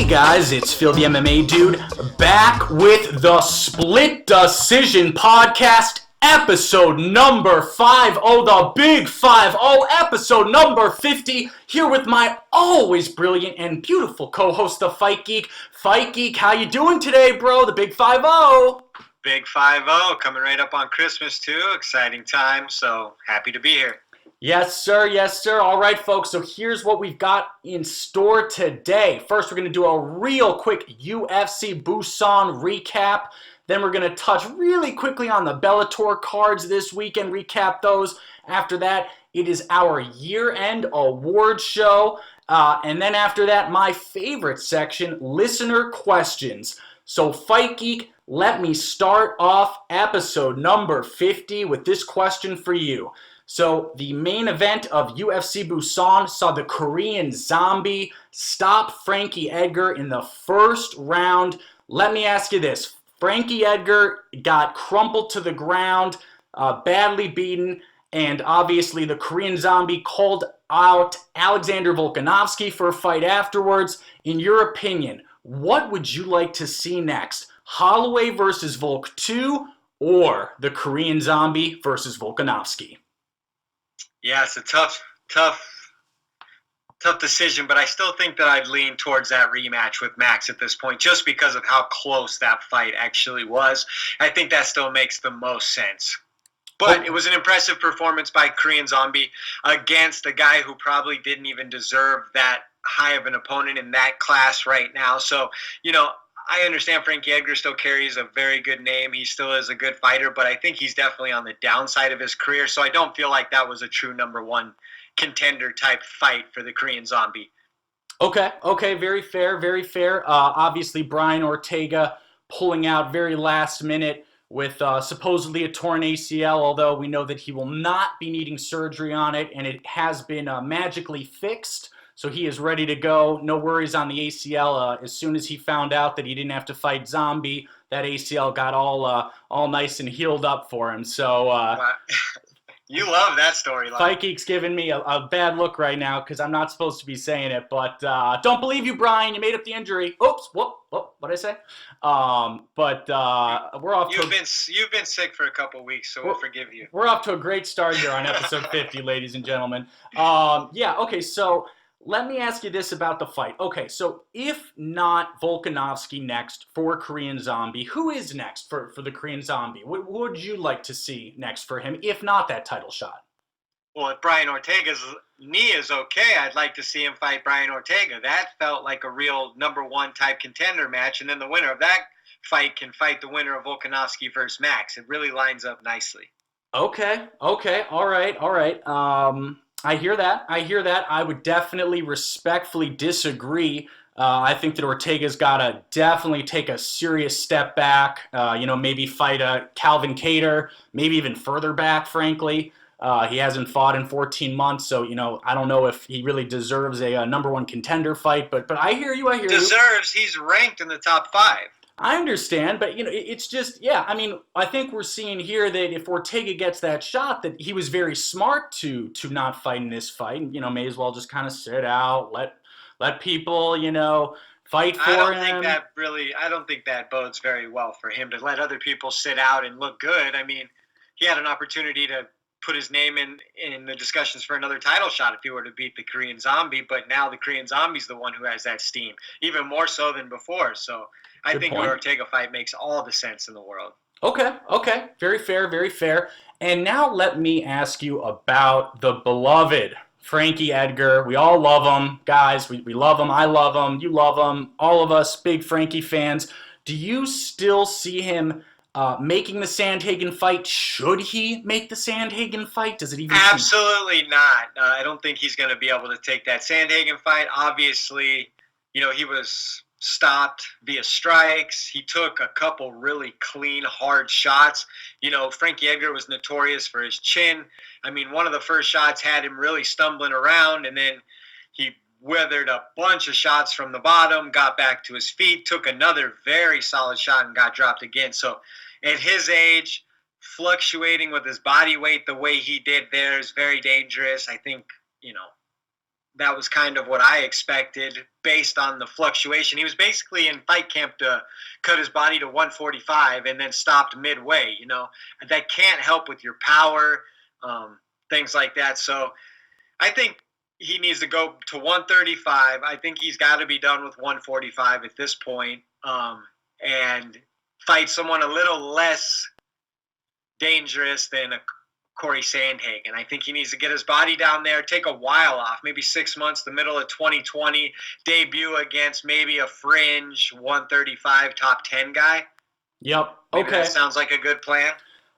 guys, it's Phil the MMA Dude, back with the Split Decision Podcast, episode number 50, the big 50, episode number 50, here with my always brilliant and beautiful co-host, the Fight Geek. Fight Geek, how you doing today, bro? The big 50. Big 50, coming right up on Christmas too, exciting time, so happy to be here. Yes, sir. Yes, sir. All right, folks. So here's what we've got in store today. First, we're going to do a real quick UFC Busan Recap. Then we're going to touch really quickly on the Bellator cards this weekend, recap those. After that, it is our year-end award show. And then after that, my favorite section, listener questions. So Fight Geek, let me start off episode number 50 with this question for you. So the main event of UFC Busan saw the Korean Zombie stop Frankie Edgar in the first round. Let me ask you this. Frankie Edgar got crumpled to the ground, badly beaten, and obviously the Korean Zombie called out Alexander Volkanovski for a fight afterwards. In your opinion, what would you like to see next? Holloway versus Volk 2 or the Korean Zombie versus Volkanovski? Yeah, it's a tough decision, but I still think that I'd lean towards that rematch with Max at this point, just because of how close that fight actually was. I think that still makes the most sense. But it was an impressive performance by Korean Zombie against a guy who probably didn't even deserve that high of an opponent in that class right now. So, I understand Frankie Edgar still carries a very good name. He still is a good fighter, but I think he's definitely on the downside of his career. So I don't feel like that was a true number one contender type fight for the Korean Zombie. Okay, very fair. Obviously, Brian Ortega pulling out very last minute with supposedly a torn ACL, although we know that he will not be needing surgery on it, and it has been magically fixed. So he is ready to go. No worries on the ACL. As soon as he found out that he didn't have to fight Zombie, that ACL got all nice and healed up for him. So you love that storyline. Fight Geek's giving me a bad look right now because I'm not supposed to be saying it. But don't believe you, Brian. You made up the injury. Oops. What did I say? We're off. You've been sick for a couple weeks, so we'll forgive you. We're off to a great start here on episode 50, ladies and gentlemen. Okay. So let me ask you this about the fight. Okay, so if not Volkanovski next for Korean Zombie, who is next for the Korean Zombie? What would you like to see next for him, if not that title shot? Well, if Brian Ortega's knee is okay, I'd like to see him fight Brian Ortega. That felt like a real number one type contender match, and then the winner of that fight can fight the winner of Volkanovski versus Max. It really lines up nicely. Okay, all right. I hear that. I would definitely respectfully disagree. I think that Ortega's got to definitely take a serious step back, maybe fight a Calvin Kattar, maybe even further back, frankly. He hasn't fought in 14 months, so, I don't know if he really deserves a number one contender fight, but I hear you. Deserves, he's ranked in the top 5. I understand, but, it's just, I think we're seeing here that if Ortega gets that shot, that he was very smart to not fight in this fight, and, may as well just kind of sit out, let people, fight for him. I don't think that bodes very well for him to let other people sit out and look good. I mean, he had an opportunity to put his name in the discussions for another title shot if he were to beat the Korean Zombie, but now the Korean Zombie's the one who has that steam, even more so than before, so I think the Ortega fight makes all the sense in the world. Okay. Very fair. And now let me ask you about the beloved Frankie Edgar. We all love him, guys. We love him. I love him. You love him. All of us big Frankie fans. Do you still see him making the Sandhagen fight? Should he make the Sandhagen fight? Does it even? Absolutely not. I don't think he's going to be able to take that Sandhagen fight. Obviously, he was stopped via strikes. He took a couple really clean, hard shots. Frankie Edgar was notorious for his chin. I mean, one of the first shots had him really stumbling around, and then he weathered a bunch of shots from the bottom, got back to his feet, took another very solid shot, and got dropped again. So at his age, fluctuating with his body weight the way he did there is very dangerous. I think, that was kind of what I expected based on the fluctuation. He was basically in fight camp to cut his body to 145 and then stopped midway. That can't help with your power, things like that. So I think he needs to go to 135. I think he's got to be done with 145 at this point, and fight someone a little less dangerous than a Corey Sandhagen. I think he needs to get his body down there, take a while off, maybe 6 months, the middle of 2020, debut against maybe a fringe 135 top 10 guy. Yep. Maybe Okay. that sounds like a good plan.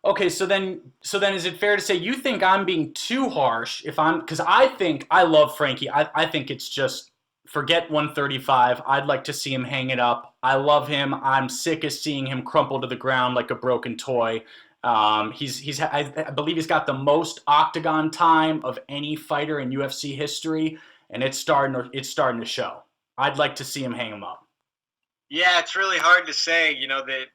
Okay, so then is it fair to say you think I'm being too harsh because I love Frankie. I think it's just forget 135. I'd like to see him hang it up. I love him. I'm sick of seeing him crumple to the ground like a broken toy. I believe he's got the most octagon time of any fighter in UFC history, and it's starting to show. I'd like to see him hang him up. Yeah, it's really hard to say, that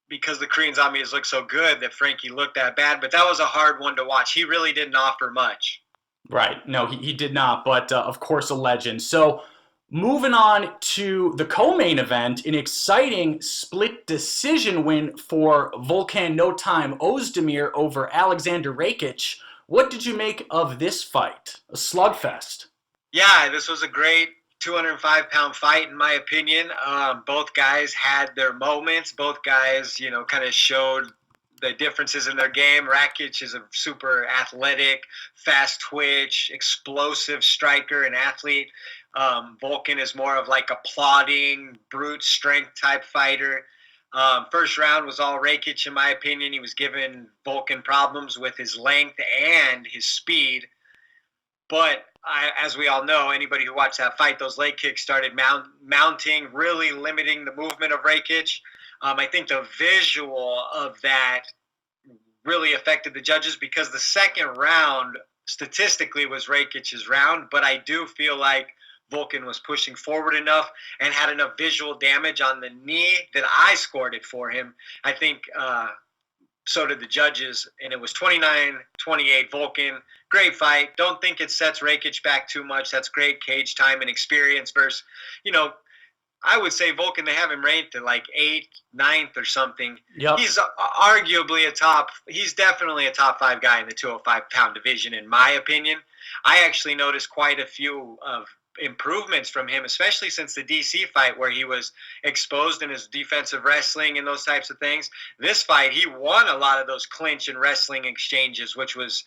because the Korean Zombies look so good that Frankie looked that bad, but that was a hard one to watch. He really didn't offer much. Right. No, he did not, but of course a legend. So moving on to the co-main event, an exciting split decision win for Volkan No Time Ozdemir over Alexander Rakic. What did you make of this fight? A slugfest. Yeah, this was a great 205-pound fight, in my opinion. Both guys had their moments. Both guys, kind of showed the differences in their game. Rakic is a super athletic, fast twitch, explosive striker and athlete. Volkan is more of like a plodding, brute strength type fighter. First round was all Rakic, in my opinion. He was giving Volkan problems with his length and his speed. But as we all know, anybody who watched that fight, those leg kicks started mounting, really limiting the movement of Rakic. I think the visual of that really affected the judges because the second round statistically was Rakic's round, but I do feel like Volkan was pushing forward enough and had enough visual damage on the knee that I scored it for him. I think so did the judges, and it was 29-28 Volkan. Great fight. Don't think it sets Rakic back too much. That's great cage time and experience versus, I would say Volkan, they have him ranked at like 8th, 9th or something. Yep. He's he's definitely a top 5 guy in the 205-pound division, in my opinion. I actually noticed quite a few of improvements from him, especially since the DC fight where he was exposed in his defensive wrestling and those types of things. This fight, he won a lot of those clinch and wrestling exchanges, which was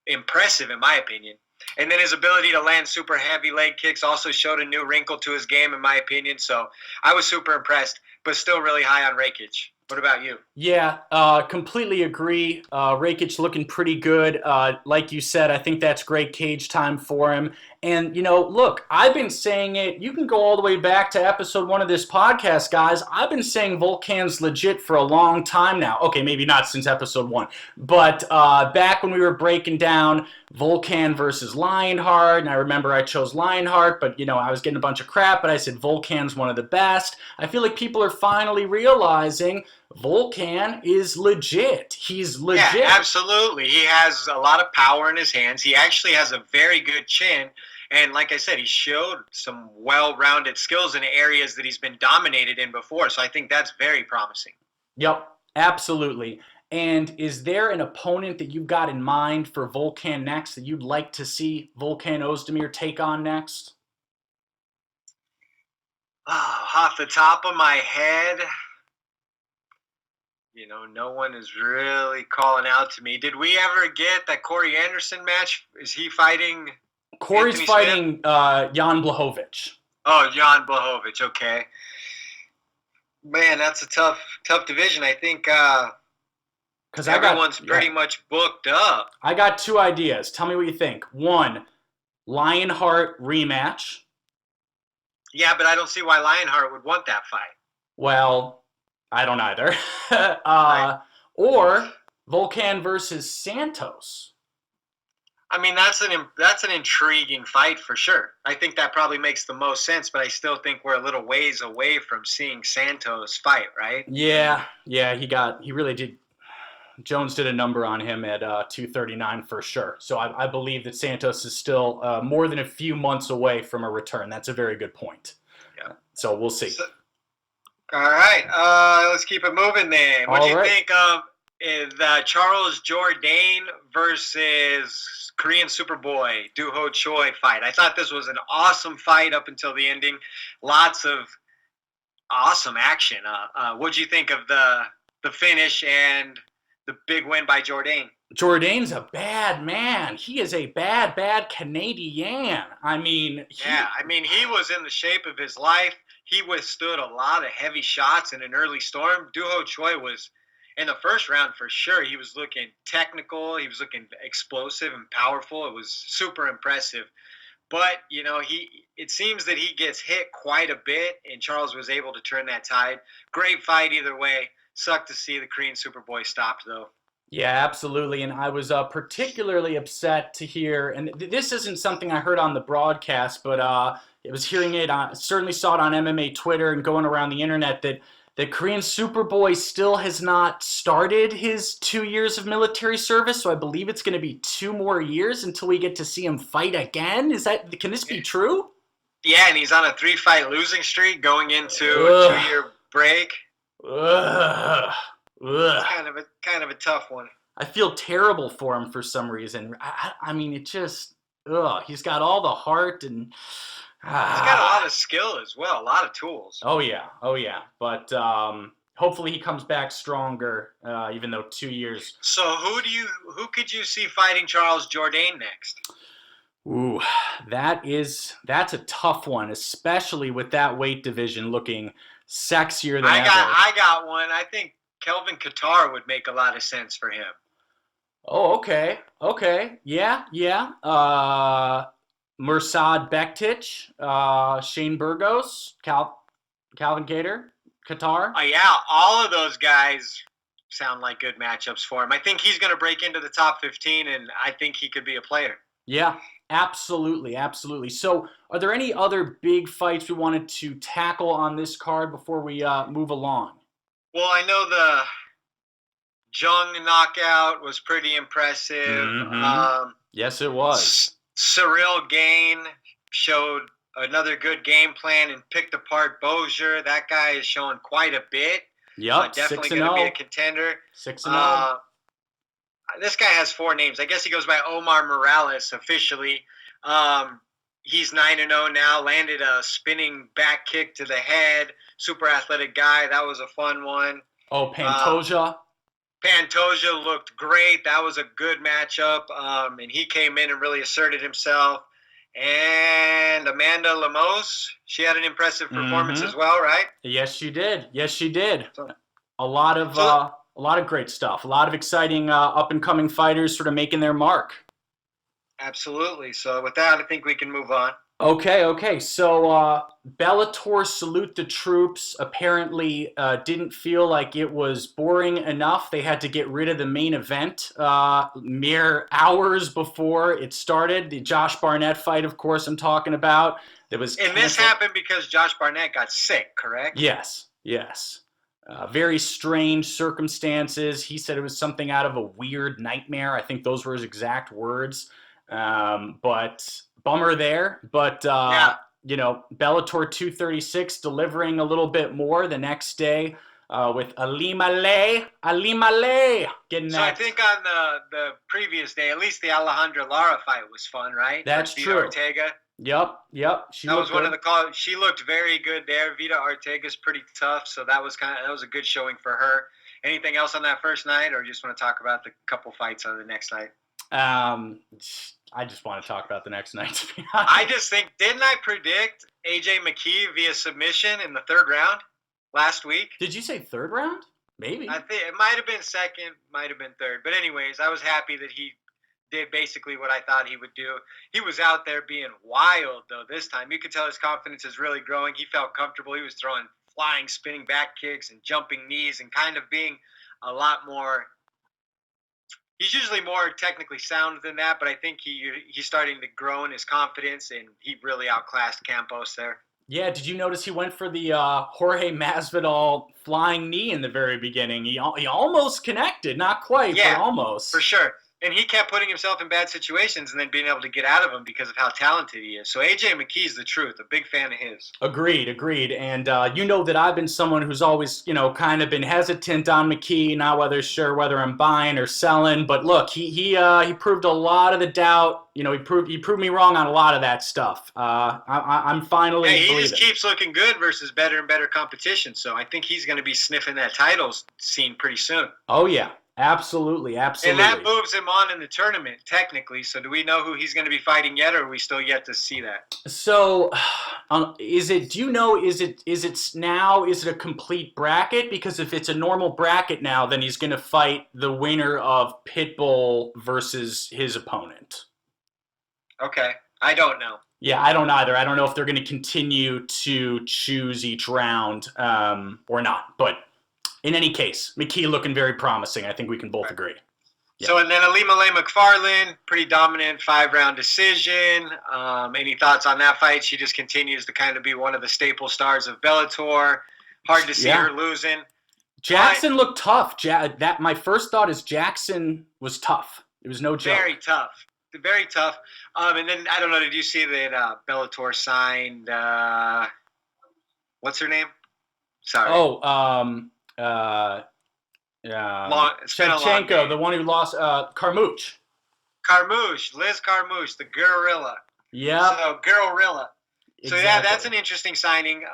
impressive in my opinion. And then his ability to land super heavy leg kicks also showed a new wrinkle to his game, in my opinion. So I was super impressed, but still really high on Rakic. What about you? Yeah, completely agree. Rakic looking pretty good. Like you said, I think that's great cage time for him. And, look, I've been saying it. You can go all the way back to episode 1 of this podcast, guys. I've been saying Volkan's legit for a long time now. Okay, maybe not since episode 1. But back when we were breaking down Volkan versus Lionheart, and I remember I chose Lionheart, but, I was getting a bunch of crap, but I said Volkan's one of the best. I feel like people are finally realizing Volkan is legit. He's legit. Yeah, absolutely. He has a lot of power in his hands. He actually has a very good chin. And like I said, he showed some well-rounded skills in areas that he's been dominated in before. So I think that's very promising. Yep, absolutely. And is there an opponent that you've got in mind for Volkan next that you'd like to see Volkan Ozdemir take on next? Oh, off the top of my head, no one is really calling out to me. Did we ever get that Corey Anderson match? Is he fighting? Corey's Anthony fighting Jan Blachowicz. Oh, Jan Blachowicz. Okay. Man, that's a tough division. I think because everyone's pretty much booked up. I got 2 ideas. Tell me what you think. 1, Lionheart rematch. Yeah, but I don't see why Lionheart would want that fight. Well, I don't either. Right. Or Volkan versus Santos. I mean, that's an intriguing fight for sure. I think that probably makes the most sense, but I still think we're a little ways away from seeing Santos fight, right? Yeah, he really did. Jones did a number on him at 239 for sure. So I believe that Santos is still more than a few months away from a return. That's a very good point. Yeah. So we'll see. All right. Let's keep it moving then. What do you think of the Charles Jourdain versus Korean Superboy Doo Ho Choi fight? I thought this was an awesome fight up until the ending. Lots of awesome action. What do you think of the finish and the big win by Jourdain? Jourdain's a bad man. He is a bad Canadian. I mean, he was in the shape of his life. He withstood a lot of heavy shots in an early storm. Doo Ho Choi was, in the first round for sure, he was looking technical. He was looking explosive and powerful. It was super impressive. But, it seems that he gets hit quite a bit, and Charles was able to turn that tide. Great fight either way. Sucked to see the Korean Superboy stopped, though. Yeah, absolutely. And I was particularly upset to hear, and this isn't something I heard on the broadcast, but I was hearing it, certainly saw it on MMA Twitter and going around the internet, that the Korean Superboy still has not started his 2 years of military service. So I believe it's going to be 2 more years until we get to see him fight again. Can this be true? Yeah, and he's on a 3-fight losing streak going into a 2-year break. Ugh. It's kind of a tough one. I feel terrible for him for some reason. I mean, it just, he's got all the heart and he's got a lot of skill as well, a lot of tools. Oh yeah. But hopefully he comes back stronger, even though 2 years. So who could you see fighting Charles Jourdain next? Ooh, that's a tough one, especially with that weight division looking sexier than ever. I got one. I think Kelvin Kattar would make a lot of sense for him. Oh, okay. Yeah. Mursad Bektic, Shane Burgos, Calvin Kattar. Yeah, all of those guys sound like good matchups for him. I think he's going to break into the top 15, and I think he could be a player. Yeah, absolutely. So are there any other big fights we wanted to tackle on this card before we move along? Well, I know the Jung knockout was pretty impressive. Mm-hmm. Yes, it was. Cyril Gain showed another good game plan and picked apart Bozier. That guy is showing quite a bit. Yep, definitely going to be a contender. 6-0. This guy has 4 names. I guess he goes by Omar Morales officially. He's 9-0 now. Landed a spinning back kick to the head. Super athletic guy. That was a fun one. Oh, Pantoja. Pantoja looked great. That was a good matchup. And he came in and really asserted himself. And Amanda Lemos, she had an impressive performance as well, right? Yes, she did. So, a lot of great stuff. A lot of exciting up-and-coming fighters sort of making their mark. Absolutely. So with that, I think we can move on. Okay. So Bellator Salute the Troops apparently didn't feel like it was boring enough. They had to get rid of the main event mere hours before it started. The Josh Barnett fight, of course, I'm talking about. This happened because Josh Barnett got sick, correct? Yes. Very strange circumstances. He said it was something out of a weird nightmare. I think those were his exact words. But bummer there. But, Bellator 236 delivering a little bit more the next day with Ali Malay getting that. So I think on the previous day, at least the Alejandra Lara fight was fun, right? That's true. Ortega. Yep. That was one of the calls. She looked very good there. Vita Ortega's pretty tough, so that was a good showing for her. Anything else on that first night, or you just want to talk about the couple fights on the next night? I just want to talk about the next night, to be honest. I just think, didn't I predict AJ McKee via submission in the 3rd round last week? Did you say 3rd round? Maybe. I think it might have been 2nd, might have been 3rd. But anyways, I was happy that he did basically what I thought he would do. He was out there being wild, though, this time. You could tell his confidence is really growing. He felt comfortable. He was throwing flying, spinning back kicks and jumping knees and kind of being a lot more – he's usually more technically sound than that, but I think he's starting to grow in his confidence, and he really outclassed Campos there. Yeah, did you notice he went for the Jorge Masvidal flying knee in the very beginning? He almost connected, not quite, but Yeah, for almost. sure. And he kept putting himself in bad situations and then being able to get out of them because of how talented he is. So AJ McKee's the truth. A big fan of his. Agreed, agreed. And you know that I've been someone who's always, kind of been hesitant on McKee, not whether I'm buying or selling. But look, he proved a lot of the doubt. He proved me wrong on a lot of that stuff. I'm finally Hey, he just believing. keeps looking good versus better and better competition. So I think he's going to be sniffing that title scene pretty soon. Oh yeah, absolutely, And that absolutely. moves him on in the tournament, technically. So do we know who he's going to be fighting yet, or are we still yet to see that? So, is it? Do you know? Is it a complete bracket? Because if it's a normal bracket now, then he's going to fight the winner of Pitbull versus his opponent. Okay. I don't know. Yeah, I don't either. I don't know if they're going to continue to choose each round or not. But in any case, McKee looking very promising. I think we can both Right. agree. Yeah. So, and then Alima McFarlane, pretty dominant 5-round decision. Any thoughts on that fight? She just continues to kind of be one of the staple stars of Bellator. Hard to see Yeah. her losing. Jackson looked tough. That my first thought is Jackson was tough. It was no joke. Very tough. Very tough. And then, I don't know, did you see that Bellator signed, what's her name? Sorry. Oh, It's been a long Shevchenko, day. the one who lost, Carmouche. Carmouche, Liz Carmouche, the gorilla. Yeah, So, Girlrilla. So, exactly. yeah, that's an interesting signing.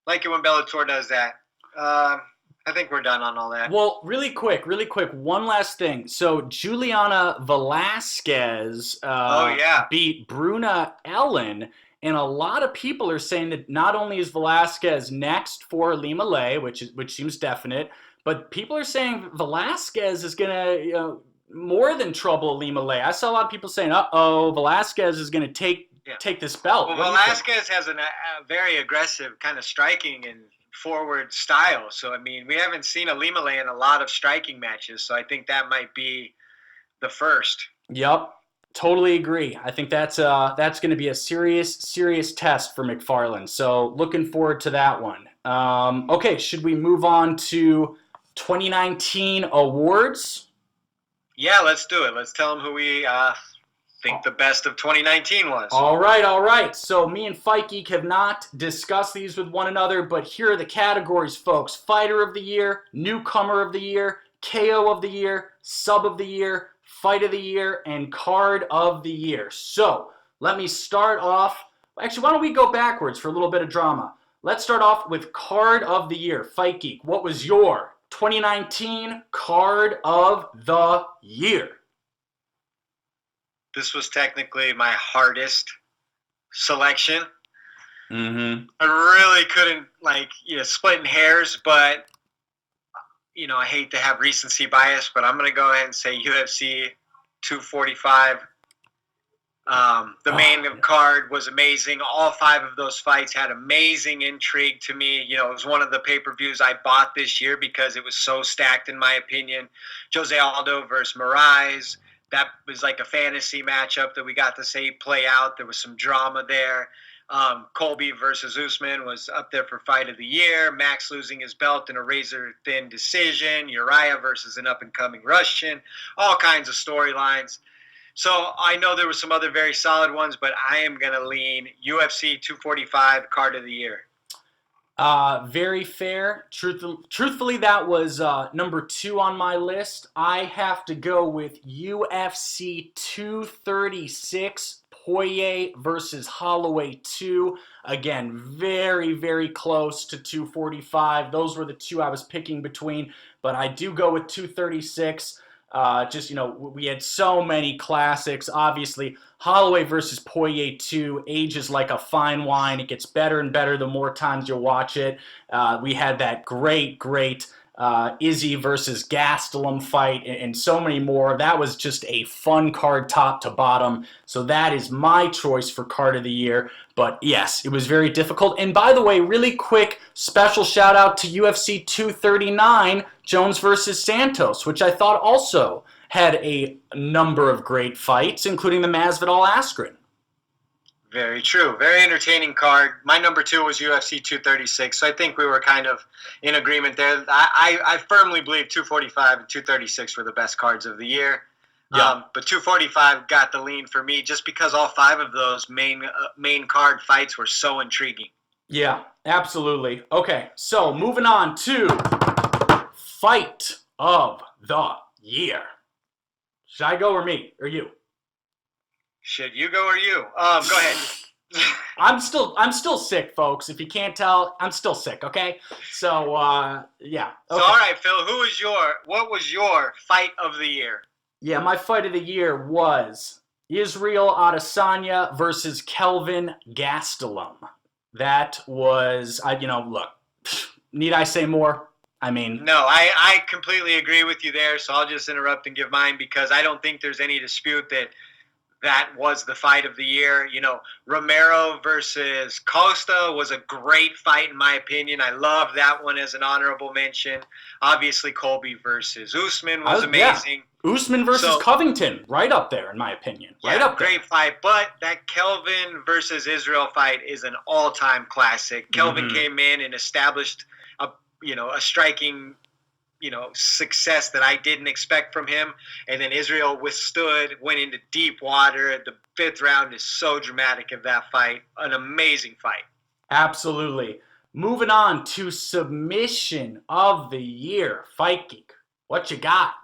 Like it when Bellator does that. I think we're done on all that. Well, really quick, one last thing. So Juliana Velasquez Yeah. beat Bruna Ellen, and a lot of people are saying that not only is Velasquez next for Lima Lay, which seems definite, but people are saying Velasquez is gonna more than trouble Lima Lay. I saw a lot of people saying, Velasquez is gonna take this belt. Well, What do you think? Velasquez has a very aggressive kind of striking and forward style. So, I mean, we haven't seen a Lima Lay in a lot of striking matches. So, I think that might be the first. Yep, totally agree. I think that's going to be a serious test for McFarland. So looking forward to that one. Okay, should we move on to 2019 awards? Yeah, let's do it. Let's tell them who we think the best of 2019 was. All right. So me and Fight Geek have not discussed these with one another, but here are the categories, folks. Fighter of the Year, Newcomer of the Year, KO of the Year, Sub of the Year, Fight of the Year, and Card of the Year. So let me start off. Actually, why don't we go backwards for a little bit of drama? Let's start off with Card of the Year. Fight Geek, what was your 2019 Card of the Year? This was technically my hardest selection. Mm-hmm. I really couldn't, splitting hairs, but, I hate to have recency bias, but I'm going to go ahead and say UFC 245. The main card was amazing. All 5 of those fights had amazing intrigue to me. It was one of the pay-per-views I bought this year because it was so stacked, in my opinion. Jose Aldo versus Moraes. That was like a fantasy matchup that we got to see play out. There was some drama there. Colby versus Usman was up there for Fight of the Year. Max losing his belt in a razor-thin decision. Uriah versus an up-and-coming Russian. All kinds of storylines. So I know there were some other very solid ones, but I am going to lean UFC 245 Card of the Year. Very fair. Truthfully, that was number 2 on my list. I have to go with UFC 236, Poirier versus Holloway 2. Again, very, very close to 245. Those were the 2 I was picking between, but I do go with 236. We had so many classics. Obviously, Holloway versus Poirier 2 ages like a fine wine. It gets better and better the more times you watch it. We had that great Izzy versus Gastelum fight and so many more. That was just a fun card top to bottom. So that is my choice for Card of the Year. But yes, it was very difficult. And by the way, really quick special shout out to UFC 239, Jones versus Santos, which I thought also had a number of great fights, including the Masvidal Askren. Very true. Very entertaining card. My number 2 was UFC 236, so I think we were kind of in agreement there. I firmly believe 245 and 236 were the best cards of the year. Yeah. But 245 got the lean for me just because all 5 of those main card fights were so intriguing. Yeah, absolutely. Okay, so moving on to Fight of the Year. Should I go or me? Or you? Should you go or you? Go ahead. I'm still sick, folks. If you can't tell, I'm still sick, okay? So, yeah. Okay. So, all right, Phil, what was your fight of the year? Yeah, my fight of the year was Israel Adesanya versus Kelvin Gastelum. That was, look, need I say more? I mean... No, I completely agree with you there, so I'll just interrupt and give mine because I don't think there's any dispute that was the fight of the year. Romero versus Costa was a great fight in my opinion. I love that one as an honorable mention. Obviously, Colby versus Usman was amazing. Yeah. Usman versus Covington, right up there in my opinion. Right up there. Great fight. But that Kelvin versus Israel fight is an all-time classic. Kelvin came in and established a striking success that I didn't expect from him. And then Israel went into deep water. The 5th round is so dramatic of that fight. An amazing fight. Absolutely. Moving on to submission of the year. Fight Geek, what you got?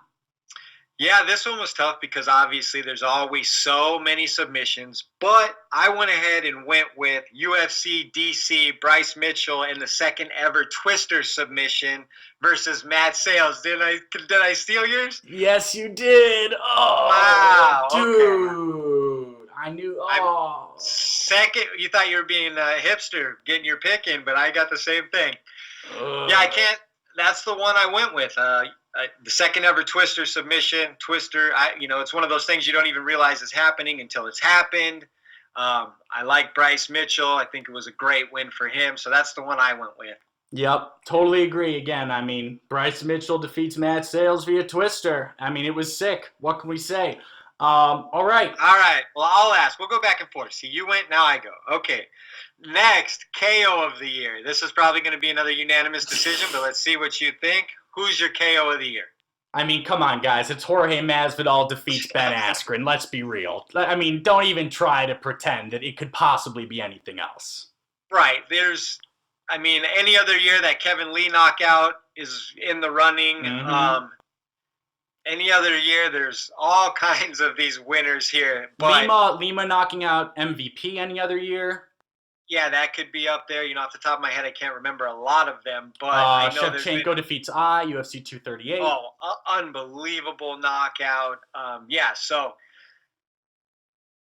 Yeah, this one was tough because obviously there's always so many submissions, but I went ahead and went with UFC DC Bryce Mitchell in the second ever Twister submission versus Matt Sales. Did I steal yours? Yes, you did. Oh, wow, dude. Okay. I knew. Oh. Second, you thought you were being a hipster, getting your pick in, but I got the same thing. Yeah, I can't. That's the one I went with. The second ever Twister submission. Twister, it's one of those things you don't even realize is happening until it's happened. I like Bryce Mitchell. I think it was a great win for him. So that's the one I went with. Yep, totally agree. Again, I mean, Bryce Mitchell defeats Matt Sales via Twister. I mean, it was sick. What can we say? All right. Well, I'll ask. We'll go back and forth. See, you went, now I go. Okay. Next, KO of the year. This is probably going to be another unanimous decision, but let's see what you think. Who's your KO of the year? I mean, come on, guys. It's Jorge Masvidal defeats Ben Askren. Let's be real. I mean, don't even try to pretend that it could possibly be anything else. Right. Any other year that Kevin Lee knockout is in the running. Any other year, there's all kinds of these winners here. But Lima knocking out MVP any other year? Yeah, that could be up there. Off the top of my head, I can't remember a lot of them. But I know Shevchenko defeats UFC 238. Oh, unbelievable knockout. So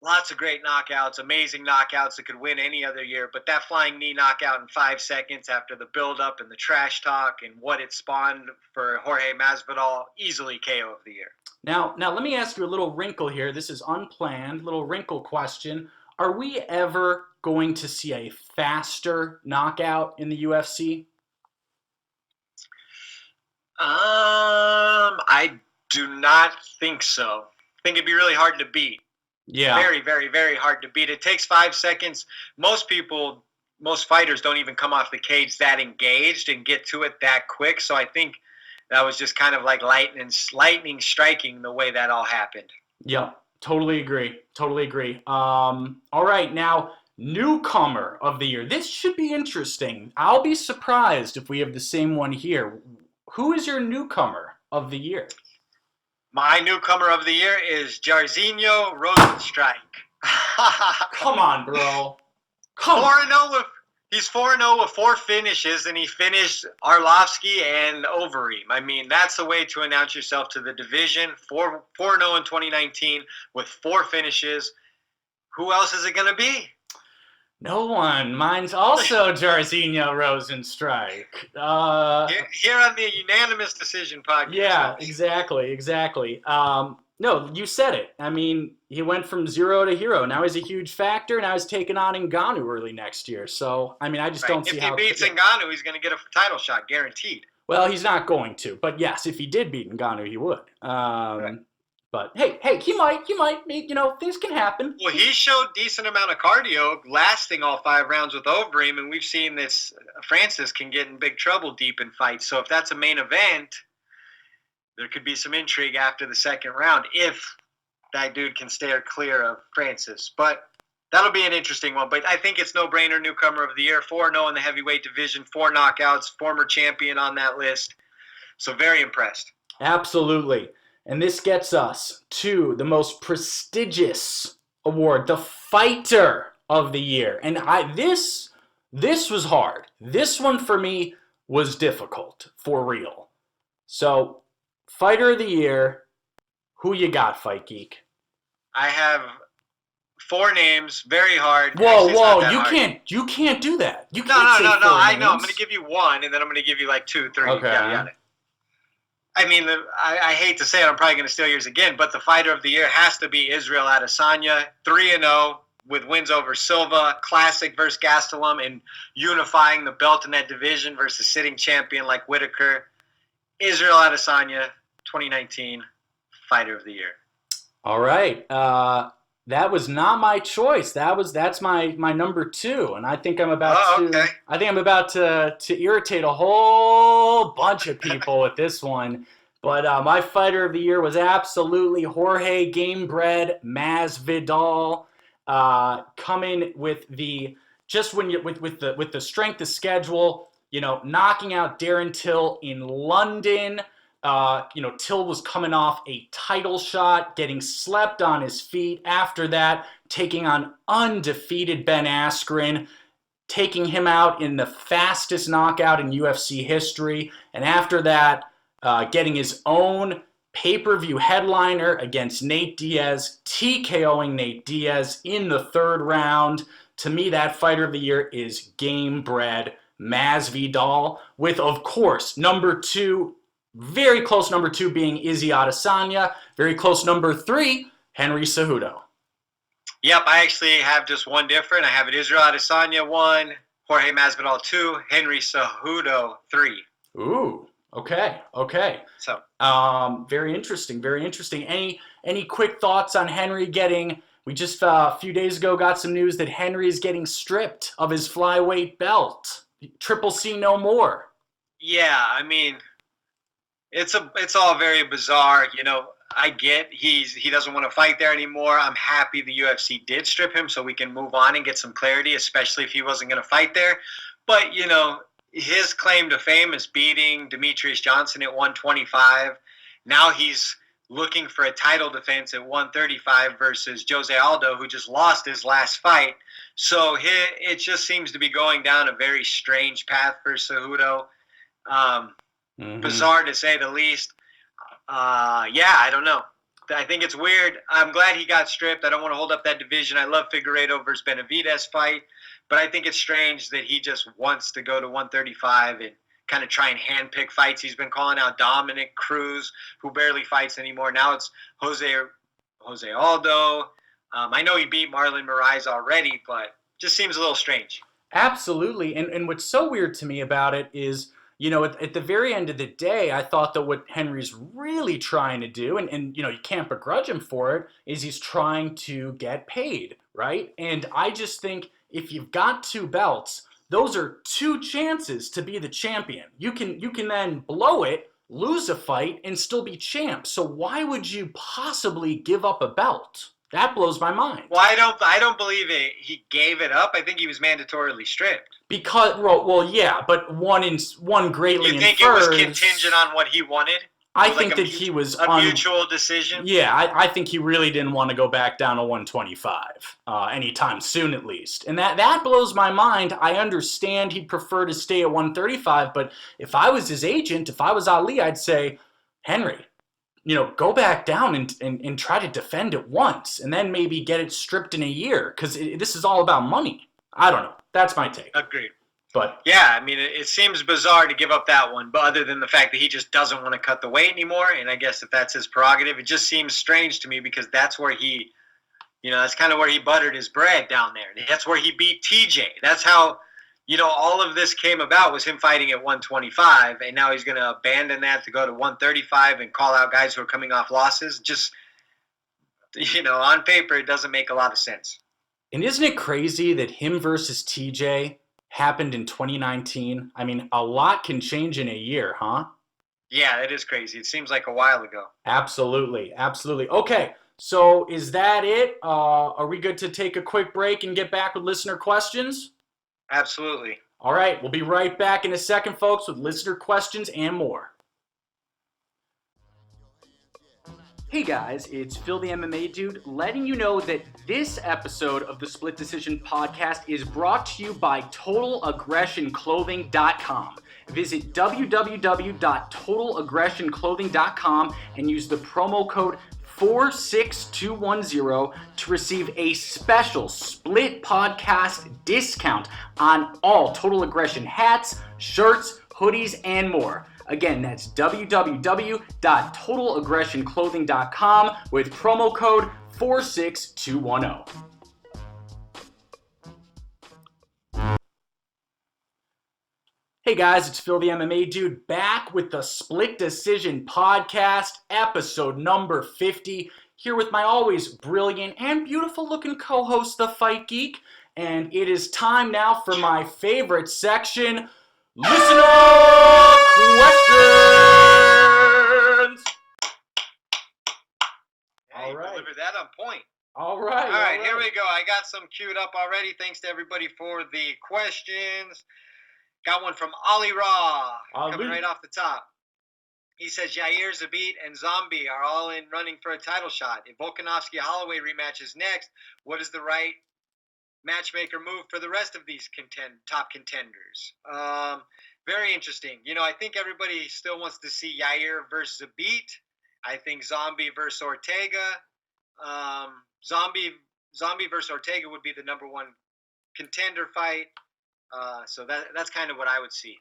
lots of great knockouts, amazing knockouts that could win any other year. But that flying knee knockout in 5 seconds after the build-up and the trash talk and what it spawned for Jorge Masvidal, easily KO of the year. Now, let me ask you a little wrinkle here. This is unplanned, little wrinkle question. Are we ever going to see a faster knockout in the UFC? I do not think so. I think it'd be really hard to beat. Yeah. Very, very, very hard to beat. It takes 5 seconds. Most fighters don't even come off the cage that engaged and get to it that quick. So I think that was just kind of like lightning striking the way that all happened. Yeah, totally agree. All right, now, newcomer of the year. This should be interesting. I'll be surprised if we have the same one here. Who is your newcomer of the year? My newcomer of the year is Jairzinho Rozenstruik. Come on, bro. 4-0 He's 4-0 with 4 finishes, and he finished Arlovsky and Overeem. I mean, that's the way to announce yourself to the division. 4-0 in 2019 with 4 finishes. Who else is it going to be? No one. Mine's also Jairzinho Rozenstruik. Here on the Unanimous Decision podcast. Yeah, exactly. No, you said it. I mean, he went from 0 to hero. Now he's a huge factor. Now he's taking on Ngannou early next year. So, I mean, I just don't see how... If he beats Ngannou, he's going to get a title shot, guaranteed. Well, he's not going to. But yes, if he did beat Ngannou, he would. Right. But hey, he might, things can happen. Well, he showed decent amount of cardio, lasting all 5 rounds with Overeem, and we've seen this. Francis can get in big trouble deep in fights. So if that's a main event, there could be some intrigue after the second round if that dude can steer clear of Francis. But that'll be an interesting one. But I think it's no-brainer, newcomer of the year, 4-0 in the heavyweight division, 4 knockouts, former champion on that list. So very impressed. Absolutely. And this gets us to the most prestigious award, the Fighter of the Year. And this was hard. This one for me was difficult, for real. So, Fighter of the Year, who you got, Fight Geek? I have 4 names, very hard. Whoa, Actually, you can't do that. You No, can't say no, 4 I know. I'm names. going to give you 1, and then I'm going to give you like 2, 3. Okay. Yeah. I mean, I hate to say it, I'm probably going to steal yours again, but the Fighter of the Year has to be Israel Adesanya, 3-0 with wins over Silva, classic versus Gastelum, and unifying the belt in that division versus sitting champion like Whitaker. Israel Adesanya, 2019 Fighter of the Year. All right. That was not my choice. That's my number 2, and I think I'm about to irritate a whole bunch of people with this one. But my Fighter of the Year was absolutely Jorge Gamebred Masvidal, coming with the with the strength of schedule, knocking out Darren Till in London. Till was coming off a title shot, getting slept on his feet. After that, taking on undefeated Ben Askren, taking him out in the fastest knockout in UFC history. And after that, getting his own pay-per-view headliner against Nate Diaz, TKOing Nate Diaz in the 3rd round. To me, that Fighter of the Year is Gamebred Masvidal, with, of course, number 2, very close number 2 being Izzy Adesanya. Very close number 3, Henry Cejudo. Yep, I actually have just one different. I have it Israel Adesanya 1, Jorge Masvidal 2, Henry Cejudo 3. Ooh, okay. So, very interesting. Any quick thoughts on Henry getting? We just a few days ago got some news that Henry is getting stripped of his flyweight belt. Triple C no more. Yeah, I mean, it's all very bizarre. I get he doesn't want to fight there anymore. I'm happy the UFC did strip him so we can move on and get some clarity, especially if he wasn't going to fight there. But, his claim to fame is beating Demetrius Johnson at 125. Now he's looking for a title defense at 135 versus Jose Aldo, who just lost his last fight. So it just seems to be going down a very strange path for Cejudo. Bizarre to say the least. I don't know. I think it's weird. I'm glad he got stripped. I don't want to hold up that division. I love Figueiredo versus Benavidez fight, but I think it's strange that he just wants to go to 135 and kind of try and handpick fights. He's been calling out Dominic Cruz, who barely fights anymore. Now it's Jose Aldo. I know he beat Marlon Moraes already, but just seems a little strange. Absolutely. And what's so weird to me about it is, at the very end of the day, I thought that what Henry's really trying to do, and you can't begrudge him for it, is he's trying to get paid, right? And I just think if you've got 2 belts, those are 2 chances to be the champion. You can then blow it, lose a fight, and still be champ. So why would you possibly give up a belt? That blows my mind. Well, I don't believe it. He gave it up. I think he was mandatorily stripped. Because, yeah, but one greatly infers. You think it was contingent on what he wanted? I think that he was a mutual decision. Yeah, I think he really didn't want to go back down to 125 anytime soon, at least. And that blows my mind. I understand he'd prefer to stay at 135, but if I was his agent, if I was Ali, I'd say, Henry, go back down and try to defend it once, and then maybe get it stripped in a year, because this is all about money. I don't know. That's my take. Agreed. But yeah, I mean, it seems bizarre to give up that one, but other than the fact that he just doesn't want to cut the weight anymore, and I guess if that's his prerogative, it just seems strange to me because that's where he, that's kind of where he buttered his bread down there. That's where he beat TJ. That's how, all of this came about was him fighting at 125, and now he's going to abandon that to go to 135 and call out guys who are coming off losses. Just On paper, it doesn't make a lot of sense. And isn't it crazy that him versus TJ happened in 2019? I mean, a lot can change in a year, huh? Yeah, it is crazy. It seems like a while ago. Absolutely. Absolutely. Okay, so is that it? Are we good to take a quick break and get back with listener questions? Absolutely. All right, we'll be right back in a second, folks, with listener questions and more. Hey guys, it's Phil the MMA Dude letting you know that this episode of the Split Decision Podcast is brought to you by TotalAggressionClothing.com. Visit www.TotalAggressionClothing.com and use the promo code 46210 to receive a special Split Podcast discount on all Total Aggression hats, shirts, hoodies, and more. Again, that's www.TotalAggressionClothing.com with promo code 46210. Hey guys, it's Phil the MMA Dude back with the Split Decision Podcast, episode number 50, here with my always brilliant and beautiful looking co-host, the Fight Geek. And it is time now for my favorite section, Listener Questions! Hey, All right. delivered that on point. All right. All right, here we go. I got some queued up already. Thanks to everybody for the questions. Got one from Ali Raw, coming right off the top. He says, Jair, Zabit, and Zombie are all in running for a title shot. If Volkanovski-Holloway rematch is next, what is the right matchmaker move for the rest of these top contenders? Very interesting. I think everybody still wants to see Yair versus Zabit. I think Zombie versus Ortega. Zombie versus Ortega would be the number one contender fight. So that's kind of what I would see.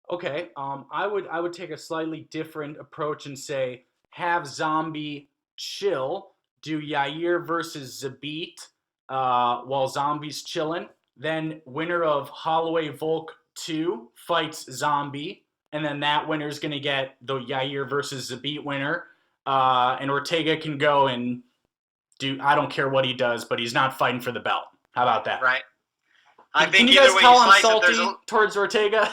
Okay. I would take a slightly different approach and say have Zombie chill, do Yair versus Zabit while Zombie's chilling. Then winner of Holloway Volk 2 fights Zombie, and then that winner is going to get the Yair versus Zabit winner. And Ortega can go and do, I don't care what he does, but he's not fighting for the belt. How about that? Right. Can you guys tell I'm salty towards Ortega?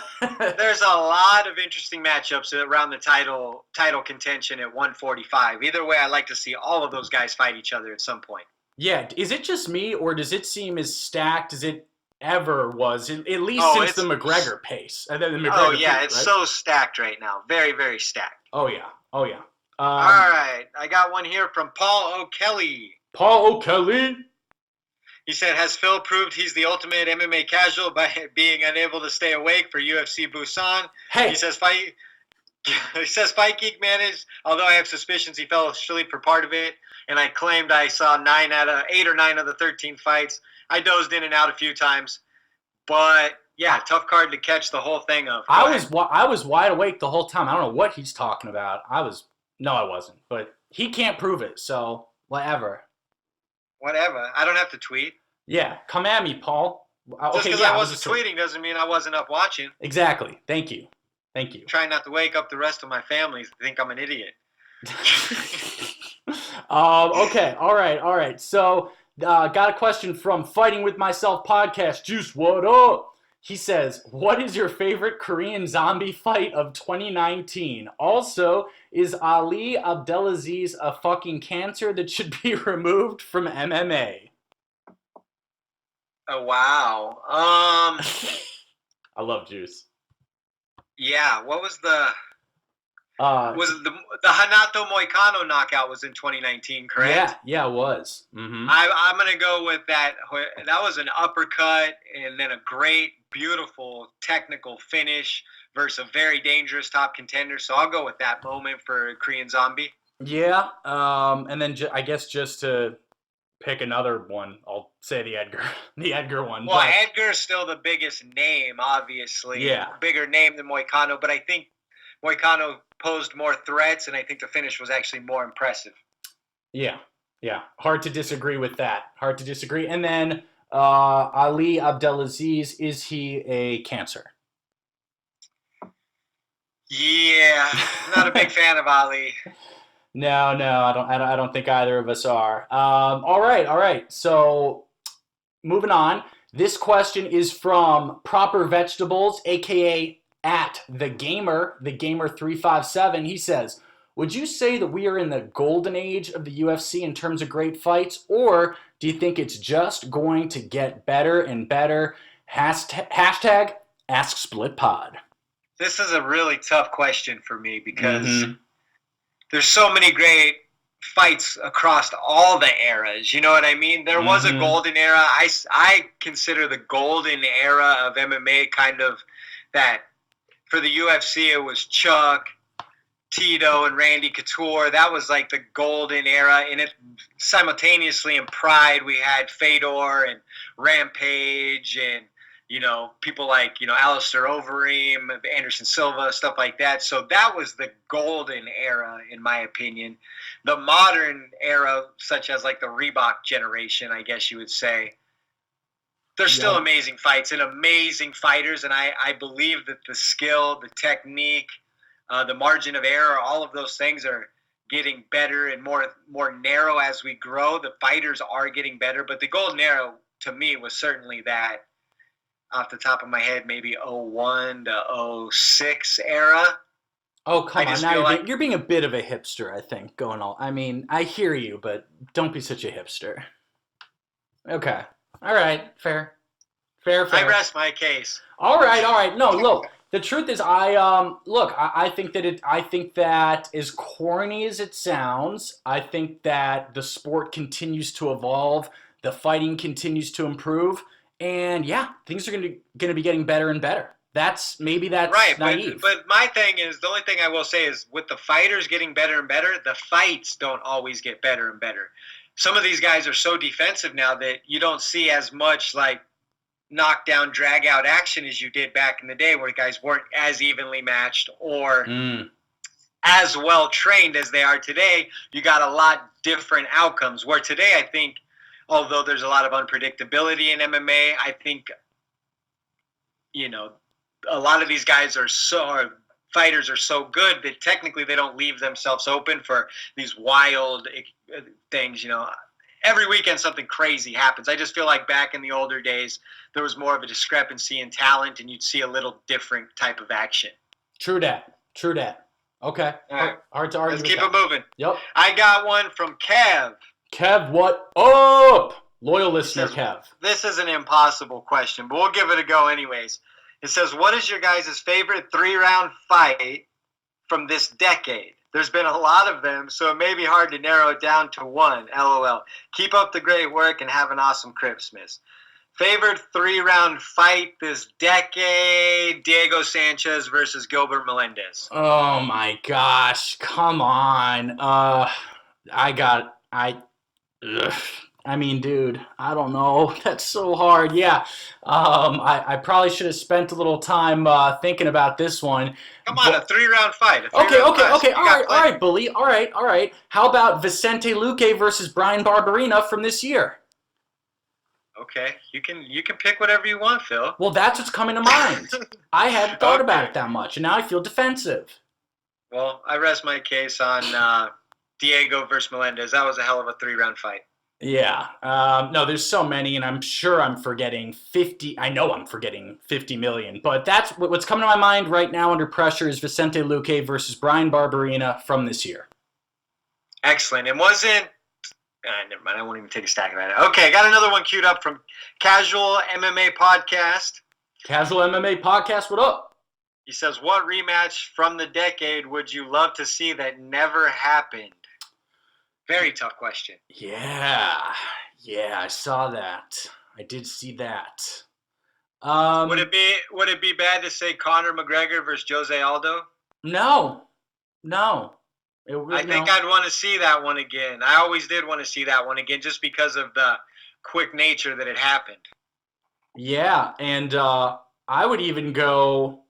There's a lot of interesting matchups around the title contention at 145. Either way, I like to see all of those guys fight each other at some point. Yeah. Is it just me, or does it seem as stacked as it ever was, at least since the McGregor pace? It's so stacked right now. Very, very stacked. Oh, yeah. All right. I got one here from Paul O'Kelly. Paul O'Kelly? He said, has Phil proved he's the ultimate MMA casual by being unable to stay awake for UFC Busan? Hey. He says Fight Geek managed, although I have suspicions he fell asleep for part of it, and I claimed I saw 8 or 9 of the 13 fights. I dozed in and out a few times. But, yeah, tough card to catch the whole thing of. I was wide awake the whole time. I don't know what he's talking about. No, I wasn't. But he can't prove it, so whatever. Whatever. I don't have to tweet. Yeah, come at me, Paul. Just because I wasn't tweeting doesn't mean I wasn't up watching. Exactly. Thank you. Trying not to wake up the rest of my family to think I'm an idiot. Okay. All right. So, got a question from Fighting With Myself podcast. Juice, what up? He says, what is your favorite Korean zombie fight of 2019? Also, is Ali Abdelaziz a fucking cancer that should be removed from MMA? Oh, wow. I love Juice. Yeah, what was the Hanato Moicano knockout was in 2019, correct? Yeah, it was. Mm-hmm. I'm going to go with that. That was an uppercut and then a great, beautiful technical finish versus a very dangerous top contender. So I'll go with that moment for Korean Zombie. Yeah, and then I guess just to pick another one, I'll say the Edgar one. Well, Edgar's still the biggest name, obviously. Yeah. Bigger name than Moicano, but I think Moicano posed more threats, and I think the finish was actually more impressive. Yeah. Hard to disagree with that. And then Ali Abdelaziz, is he a cancer? Yeah, I'm not a big fan of Ali. No, I don't think either of us are. All right, all right. So moving on. This question is from Proper Vegetables, aka at the gamer 357. He says, "Would you say that we are in the golden age of the UFC in terms of great fights, or do you think it's just going to get better and better?" Hashtag Ask Split Pod. This is a really tough question for me because Mm-hmm. there's so many great fights across all the eras. You know what I mean? There was a Mm-hmm. golden era. I consider the golden era of MMA kind of that. For the UFC, it was Chuck, Tito, and Randy Couture. That was like the golden era. And it simultaneously in Pride, we had Fedor and Rampage and people like, Alistair Overeem, Anderson Silva, stuff like that. So that was the golden era, in my opinion. The modern era, such as like the Reebok generation, I guess you would say, there's still Yep. amazing fights and amazing fighters. And I believe that the skill, the technique, the margin of error, all of those things are getting better and more narrow as we grow. The fighters are getting better. But the golden era, to me, was certainly that off the top of my head, maybe '01 to '06 era. Oh, I come on. just Now feel like, you're being a bit of a hipster, I think, going all. I mean, I hear you, but don't be such a hipster. Okay. All right. Fair. Fair, I fair. rest my case. All right, all right. No, look. The truth is, I think that I think that as corny as it sounds, I think that the sport continues to evolve, the fighting continues to improve, and yeah, things are gonna be getting better and better. That's Right, but naive. but my thing is, the only thing I will say is, with the fighters getting better and better, the fights don't always get better and better. Some of these guys are so defensive now that you don't see as much like knockdown, drag out action as you did back in the day, where guys weren't as evenly matched or Mm, as well trained as they are today. You got a lot different outcomes. Where today, I think, although there's a lot of unpredictability in MMA, I think you know a lot of these guys fighters are so good that technically they don't leave themselves open for these wild things. Every weekend something crazy happens. I just feel like back in the older days, there was more of a discrepancy in talent, and you'd see a little different type of action. true that. True that. Okay. All right, Hard to argue let's with keep that. it moving. Yep. I got one from Kev. Kev, what up? Loyal He listener, says, Kev. this is an impossible question, but we'll give it a go anyways. It says, what is your guys' favorite 3-round fight from this decade? There's been a lot of them, so it may be hard to narrow it down to one. LOL. Keep up the great work and have an awesome Christmas. Favorite 3-round fight this decade: Diego Sanchez versus Gilbert Melendez. Oh my gosh, come on. I got I ugh. I mean, dude, I don't know. That's so hard. Yeah. I probably should have spent a little time thinking about this one. Come on, a But 3-round fight. A okay, 3-round okay, fight. okay. You got All plenty. right, bully. All right, all right. How about Vicente Luque versus Brian Barberina from this year? Okay, you can pick whatever you want, Phil. Well, that's what's coming to mind. I hadn't thought about Okay. it that much, and now I feel defensive. Well, I rest my case on Diego versus Melendez. That was a hell of a 3-round fight. Yeah. No, there's so many, and I'm sure I'm forgetting 50. I know I'm forgetting 50 million, but that's what's coming to my mind right now under pressure is Vicente Luque versus Brian Barberina from this year. Excellent. And wasn't. Never mind. I won't even take a stack of that. Okay, I got another one queued up from Casual MMA Podcast. Casual MMA podcast, what up? He says, what rematch from the decade would you love to see that never happened? Very tough question. Yeah. I saw that. I did see that. Would it be bad to say Conor McGregor versus Jose Aldo? No. I think I'd want to see that one again. I always did want to see that one again, just because of the quick nature that it happened. Yeah, and I would even go.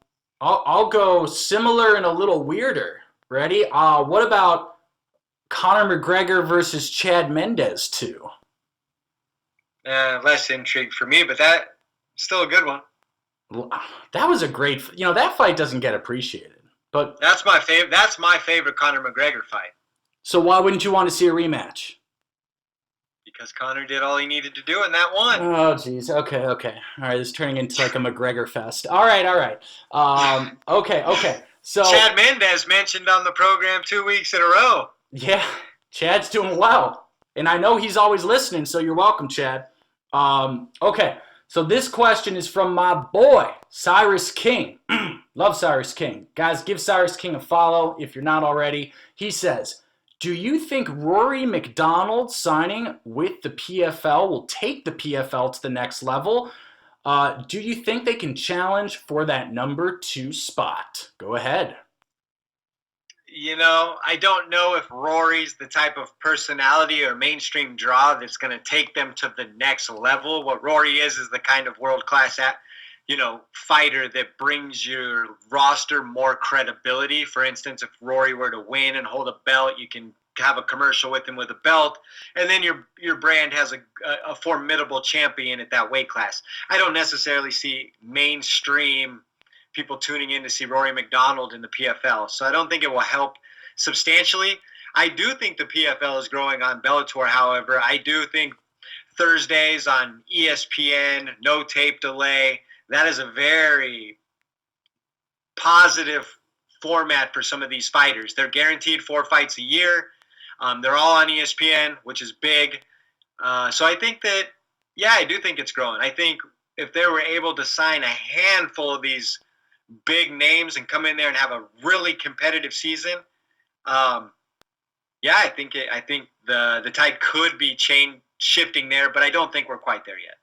I'll go similar and a little weirder. Ready? What about Conor McGregor versus Chad Mendes too? Less intrigue for me, but that's still a good one. That was a great. That fight doesn't get appreciated, but That's my favorite. That's my favorite Conor McGregor fight. So why wouldn't you want to see a rematch? Because Conor did all he needed to do in that one. Oh, geez. Okay. All right, this is turning into like a McGregor fest. All right. Okay. So, Chad Mendez mentioned on the program 2 weeks in a row. yeah, Chad's doing well. And I know he's always listening, so you're welcome, Chad. Okay, so this question is from my boy, Cyrus King. Love Cyrus King. Guys, give Cyrus King a follow if you're not already. He says, do you think Rory McDonald signing with the PFL will take the PFL to the next level? Do you think they can challenge for that number 2 spot? Go ahead. I don't know if Rory's the type of personality or mainstream draw that's going to take them to the next level. What Rory is the kind of world-class fighter that brings your roster more credibility. For instance, if Rory were to win and hold a belt, you can have a commercial with him with a belt, and then your brand has a formidable champion at that weight class. I don't necessarily see mainstream people tuning in to see Rory McDonald in the PFL, so I don't think it will help substantially. I do think the PFL is growing on Bellator, however. I do think Thursdays on ESPN, no tape delay, that is a very positive format for some of these fighters. They're guaranteed 4 fights a year. They're all on ESPN, which is big. So I think that, I do think it's growing. I think if they were able to sign a handful of these big names and come in there and have a really competitive season, I think the tide could be shifting there, but I don't think we're quite there yet.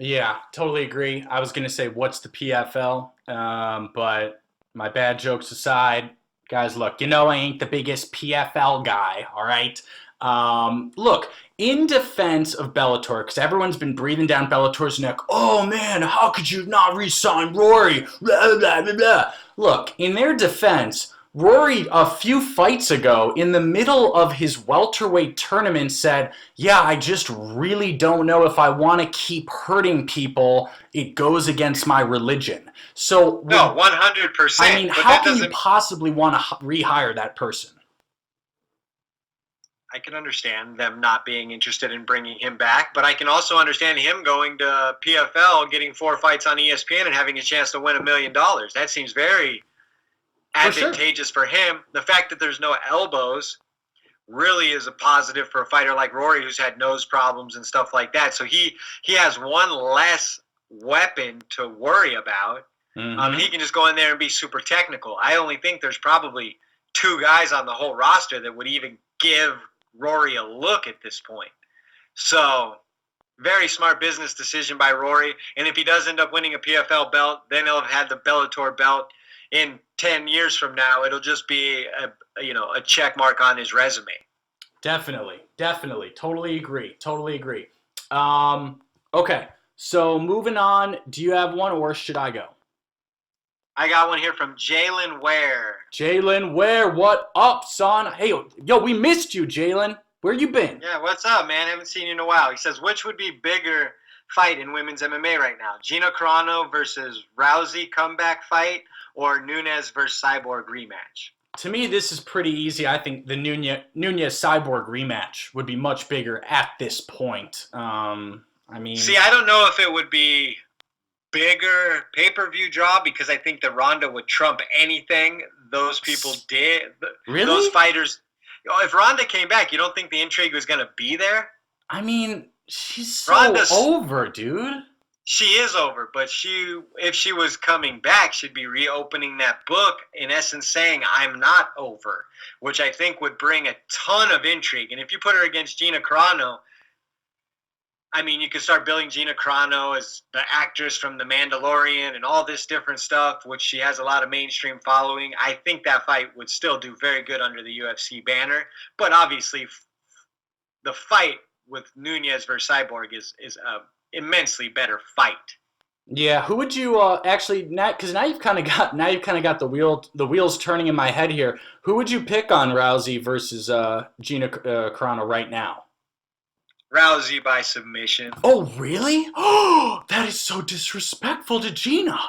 Yeah, totally agree. I was going to say, what's the PFL? But my bad jokes aside, guys, look, I ain't the biggest PFL guy, all right? Look, in defense of Bellator, because everyone's been breathing down Bellator's neck, oh man, how could you not re-sign Rory? Blah, blah, blah, blah. Look, in their defense, Rory, a few fights ago, in the middle of his welterweight tournament, said, yeah, I just really don't know if I want to keep hurting people. It goes against my religion. So, no, 100%. I mean, how can you possibly want to rehire that person? I can understand them not being interested in bringing him back, but I can also understand him going to PFL, getting 4 fights on ESPN, and having a chance to win $1 million. That seems very advantageous for him. The fact that there's no elbows really is a positive for a fighter like Rory, who's had nose problems and stuff like that. So he has one less weapon to worry about. Mm-hmm. He can just go in there and be super technical. I only think there's probably 2 guys on the whole roster that would even give Rory a look at this point. So very smart business decision by Rory. And if he does end up winning a PFL belt, then he'll have had the Bellator belt in 10 years from now. It'll just be a check mark on his resume. Definitely. Totally agree. Okay, so moving on. Do you have one, or should I go? I got one here from Jalen Ware. Jalen Ware, what up, son? Hey, yo, we missed you, Jalen. Where you been? Yeah, what's up, man? Haven't seen you in a while. He says, which would be bigger fight in women's MMA right now? Gina Carano versus Rousey comeback fight, or Nunes versus Cyborg rematch? To me, this is pretty easy. I think the Nunes-Cyborg rematch would be much bigger at this point. See, I don't know if it would be bigger pay-per-view draw, because I think that Ronda would trump anything those people did. Really? Those fighters. If Ronda came back, you don't think the intrigue was going to be there? I mean, she's so over, dude. She is over, but if she was coming back, she'd be reopening that book, in essence saying, I'm not over, which I think would bring a ton of intrigue. And if you put her against Gina Carano, I mean, you could start billing Gina Carano as the actress from The Mandalorian and all this different stuff, which she has a lot of mainstream following. I think that fight would still do very good under the UFC banner. But obviously, the fight with Nunes versus Cyborg is a immensely better fight. Yeah, who would you actually? Because now you've kind of got the wheels turning in my head here. Who would you pick on Rousey versus Gina Carano right now? Rousey by submission. Oh, really? Oh, that is so disrespectful to Gina.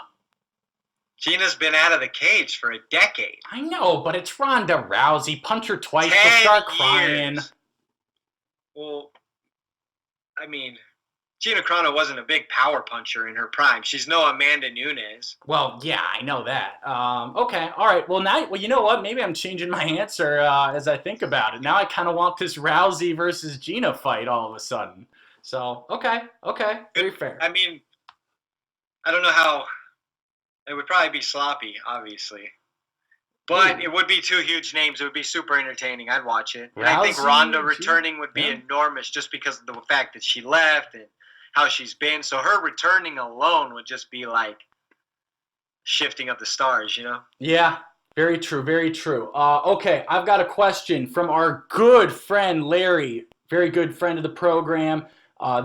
Gina's been out of the cage for a decade. I know, but it's Ronda Rousey. Punch her twice, she'll 10 start crying. years. Well, I mean, Gina Carano wasn't a big power puncher in her prime. She's no Amanda Nunes. Well, yeah, I know that. Okay, all right. Well, you know what? Maybe I'm changing my answer as I think about it. Now I kind of want this Rousey versus Gina fight all of a sudden. So, okay, very fair. I mean, I don't know how. It would probably be sloppy, obviously. But it would be two huge names. It would be super entertaining. I'd watch it. And I think Ronda returning would be enormous just because of the fact that she left and how she's been. So her returning alone would just be like shifting of the stars, you know? Yeah, very true, very true. Okay, I've got a question from our good friend Larry, very good friend of the program.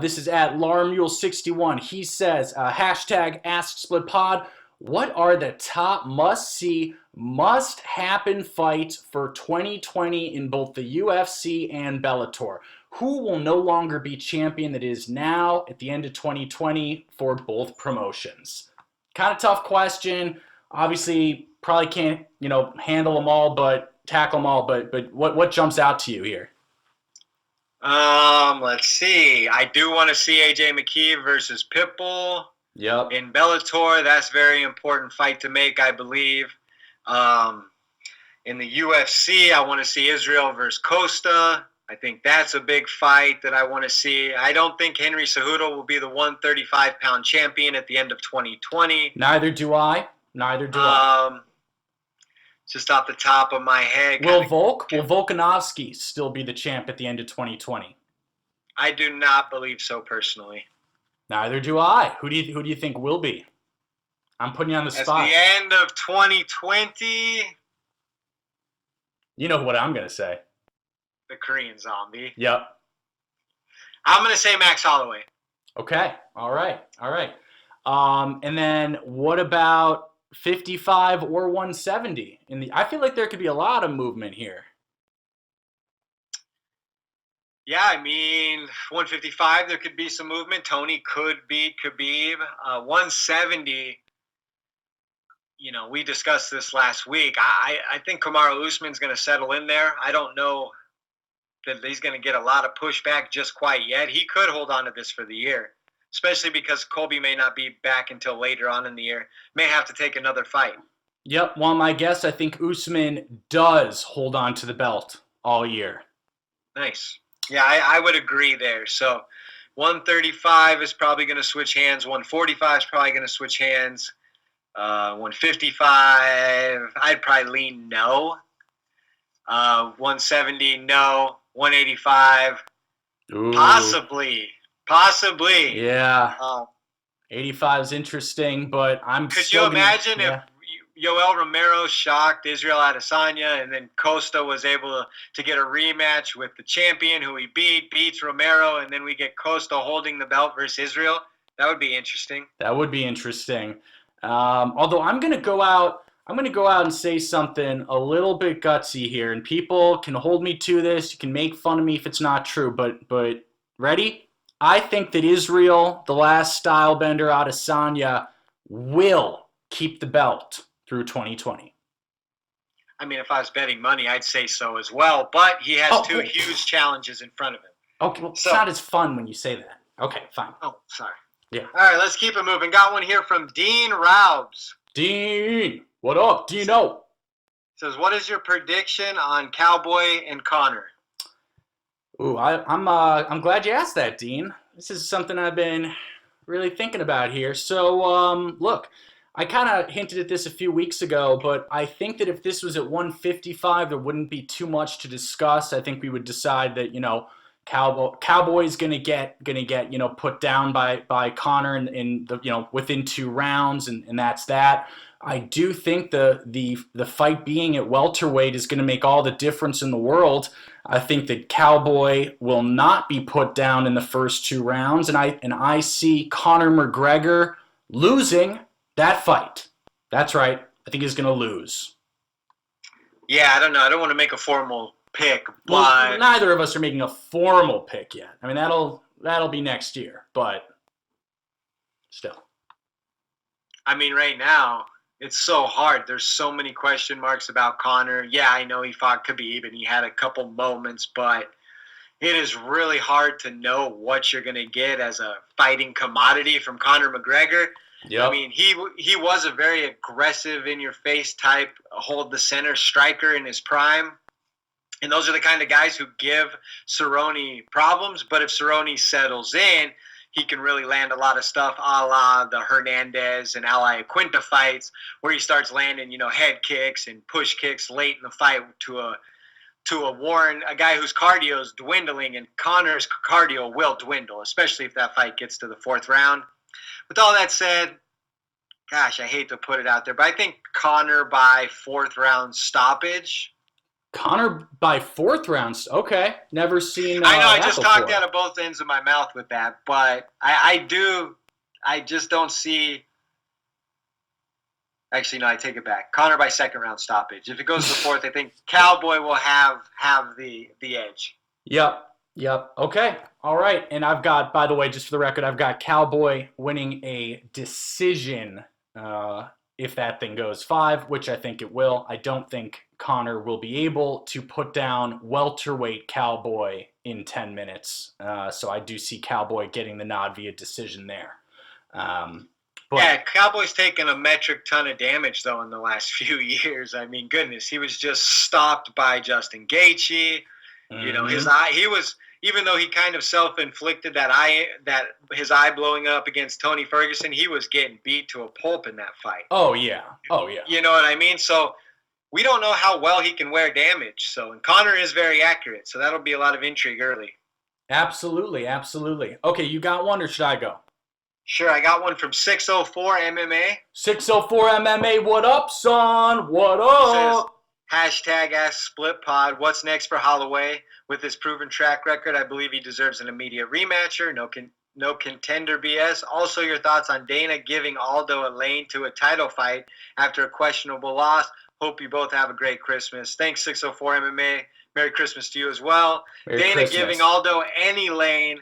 This is at Larmule61. He says, hashtag AskSplitPod. What are the top must-see, must-happen fights for 2020 in both the UFC and Bellator? Who will no longer be champion that is now at the end of 2020 for both promotions? Kind of tough question. Obviously, probably can't, handle them all, but tackle them all. But what jumps out to you here? Let's see. I do want to see AJ McKee versus Pitbull. Yep. In Bellator, that's a very important fight to make, I believe. In the UFC, I want to see Israel versus Costa. I think that's a big fight that I want to see. I don't think Henry Cejudo will be the 135-pound champion at the end of 2020. Neither do I. Just off the top of my head. Will Volkanovski still be the champ at the end of 2020? I do not believe so personally. Neither do I. Who do you think will be? I'm putting you on the spot. At the end of 2020. You know what I'm going to say. The Korean Zombie. Yep. I'm going to say Max Holloway. Okay. All right. And then what about 55 or 170? I feel like there could be a lot of movement here. Yeah, I mean, 155, there could be some movement. Tony could beat Khabib. 170, we discussed this last week. I think Kamaru Usman's going to settle in there. I don't know that he's going to get a lot of pushback just quite yet. He could hold on to this for the year, especially because Colby may not be back until later on in the year. May have to take another fight. Yep, well, my guess, I think Usman does hold on to the belt all year. Nice. Yeah, I would agree there. So 135 is probably going to switch hands. 145 is probably going to switch hands. 155, I'd probably lean no. 170, no. 185, Ooh. Possibly. Yeah. 85 is interesting, but Could you imagine if Yoel Romero shocked Israel Adesanya, and then Costa was able to get a rematch with the champion who he beats Romero, and then we get Costa holding the belt versus Israel? That would be interesting. Although I'm going to go out and say something a little bit gutsy here, and people can hold me to this. You can make fun of me if it's not true, but ready? I think that Israel, the last style bender Adesanya, will keep the belt through 2020. I mean, if I was betting money, I'd say so as well. But he has two huge challenges in front of him. Okay, well, it's not as fun when you say that. Okay, fine. Oh, sorry. Yeah. All right, let's keep it moving. Got one here from Dean Raubs. Dean, what up, Dino? Says, what is your prediction on Cowboy and Conor? Ooh, I'm glad you asked that, Dean. This is something I've been really thinking about here. So, look. I kind of hinted at this a few weeks ago, but I think that if this was at 155, there wouldn't be too much to discuss. I think we would decide that, Cowboy's gonna get put down by Conor in the within 2 rounds, and that's that. I do think the fight being at welterweight is going to make all the difference in the world. I think that Cowboy will not be put down in the first 2 rounds, and I see Conor McGregor losing that fight. That's right. I think he's going to lose. Yeah, I don't know. I don't want to make a formal pick, but well, neither of us are making a formal pick yet. I mean, that'll be next year, but still. I mean, right now, It's so hard. There's so many question marks about Conor. Yeah, I know he fought Khabib and he had a couple moments, but it is really hard to know what you're going to get as a fighting commodity from Conor McGregor. I Yep. mean, he was a very aggressive, in-your-face type, hold the center striker in his prime. And those are the kind of guys who give Cerrone problems. But if Cerrone settles in, he can really land a lot of stuff a la the Hernandez and Ally Quinta fights where he starts landing, head kicks and push kicks late in the fight to a Warren, a guy whose cardio is dwindling, and Conor's cardio will dwindle, especially if that fight gets to the fourth round. With all that said, gosh, I hate to put it out there, but I think Conor by fourth round stoppage. Connor by fourth rounds. Okay, never seen. I know I that just before. talked out of both ends of my mouth with that, but I just don't see. Actually, no, I take it back. Conor by second round stoppage. If it goes to the fourth, I think Cowboy will have the edge. Yep. Okay. All right. And I've got, by the way, just for the record, I've got Cowboy winning a decision if that thing goes 5, which I think it will. I don't think Connor will be able to put down welterweight Cowboy in 10 minutes. So I do see Cowboy getting the nod via decision there. But yeah, Cowboy's taken a metric ton of damage, though, in the last few years. I mean, goodness, he was just stopped by Justin Gaethje. His eye, he was, even though he kind of self-inflicted that his eye blowing up against Tony Ferguson, he was getting beat to a pulp in that fight. Oh, yeah. You know what I mean? So we don't know how well he can wear damage. So, and Conor is very accurate, so that'll be a lot of intrigue early. Absolutely. Okay, you got one, or should I go? Sure, I got one from 604 MMA. 604 MMA, what up, son? What up? Hashtag AskSplitPod. What's next for Holloway? With his proven track record, I believe he deserves an immediate rematcher. No contender BS. Also, your thoughts on Dana giving Aldo a lane to a title fight after a questionable loss. Hope you both have a great Christmas. Thanks, 604 MMA. Merry Christmas to you as well. Merry Dana Christmas. giving Aldo any lane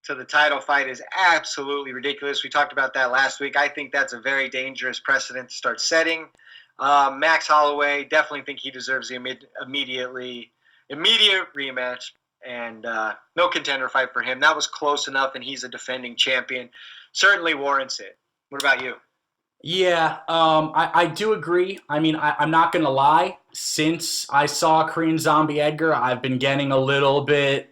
to the title fight is absolutely ridiculous. We talked about that last week. I think that's a very dangerous precedent to start setting. Max Holloway, definitely think he deserves the immediate rematch, and no contender fight for him. That was close enough, and he's a defending champion. Certainly warrants it. What about you? Yeah, I do agree. I mean, I'm not going to lie. Since I saw Korean Zombie Edgar, I've been getting a little bit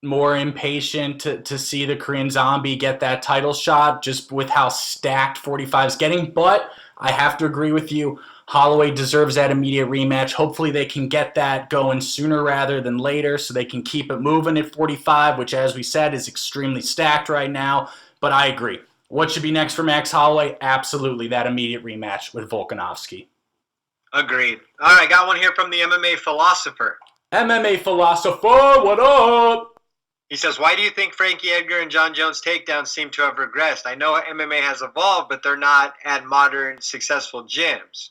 more impatient to see the Korean Zombie get that title shot, just with how stacked 45 is getting. But I have to agree with you. Holloway deserves that immediate rematch. Hopefully they can get that going sooner rather than later so they can keep it moving at 45, which, as we said, is extremely stacked right now. But I agree. What should be next for Max Holloway? Absolutely that immediate rematch with Volkanovski. Agreed. All right, got one here from the MMA Philosopher. MMA Philosopher, what up? He says, why do you think Frankie Edgar and John Jones' takedowns seem to have regressed? I know MMA has evolved, but they're not at modern, successful gyms.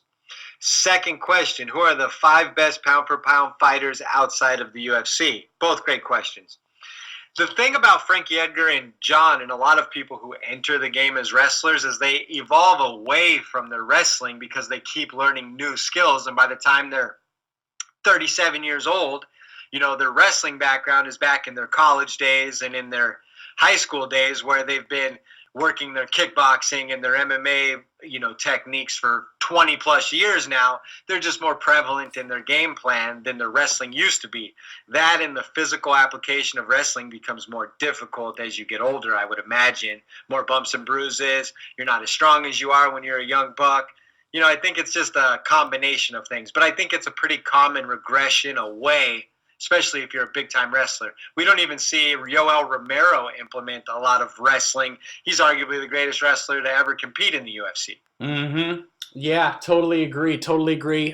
Second question, who are the 5 best pound-for-pound fighters outside of the UFC? Both great questions. The thing about Frankie Edgar and John and a lot of people who enter the game as wrestlers is they evolve away from their wrestling because they keep learning new skills, and by the time they're 37 years old, their wrestling background is back in their college days and in their high school days where they've been working their kickboxing and their MMA, techniques for 20 plus years now. They're just more prevalent in their game plan than their wrestling used to be. That and the physical application of wrestling becomes more difficult as you get older, I would imagine. More bumps and bruises. You're not as strong as you are when you're a young buck. I think it's just a combination of things. But I think it's a pretty common regression away, especially if you're a big-time wrestler. We don't even see Yoel Romero implement a lot of wrestling. He's arguably the greatest wrestler to ever compete in the UFC. Mm-hmm. Yeah, totally agree.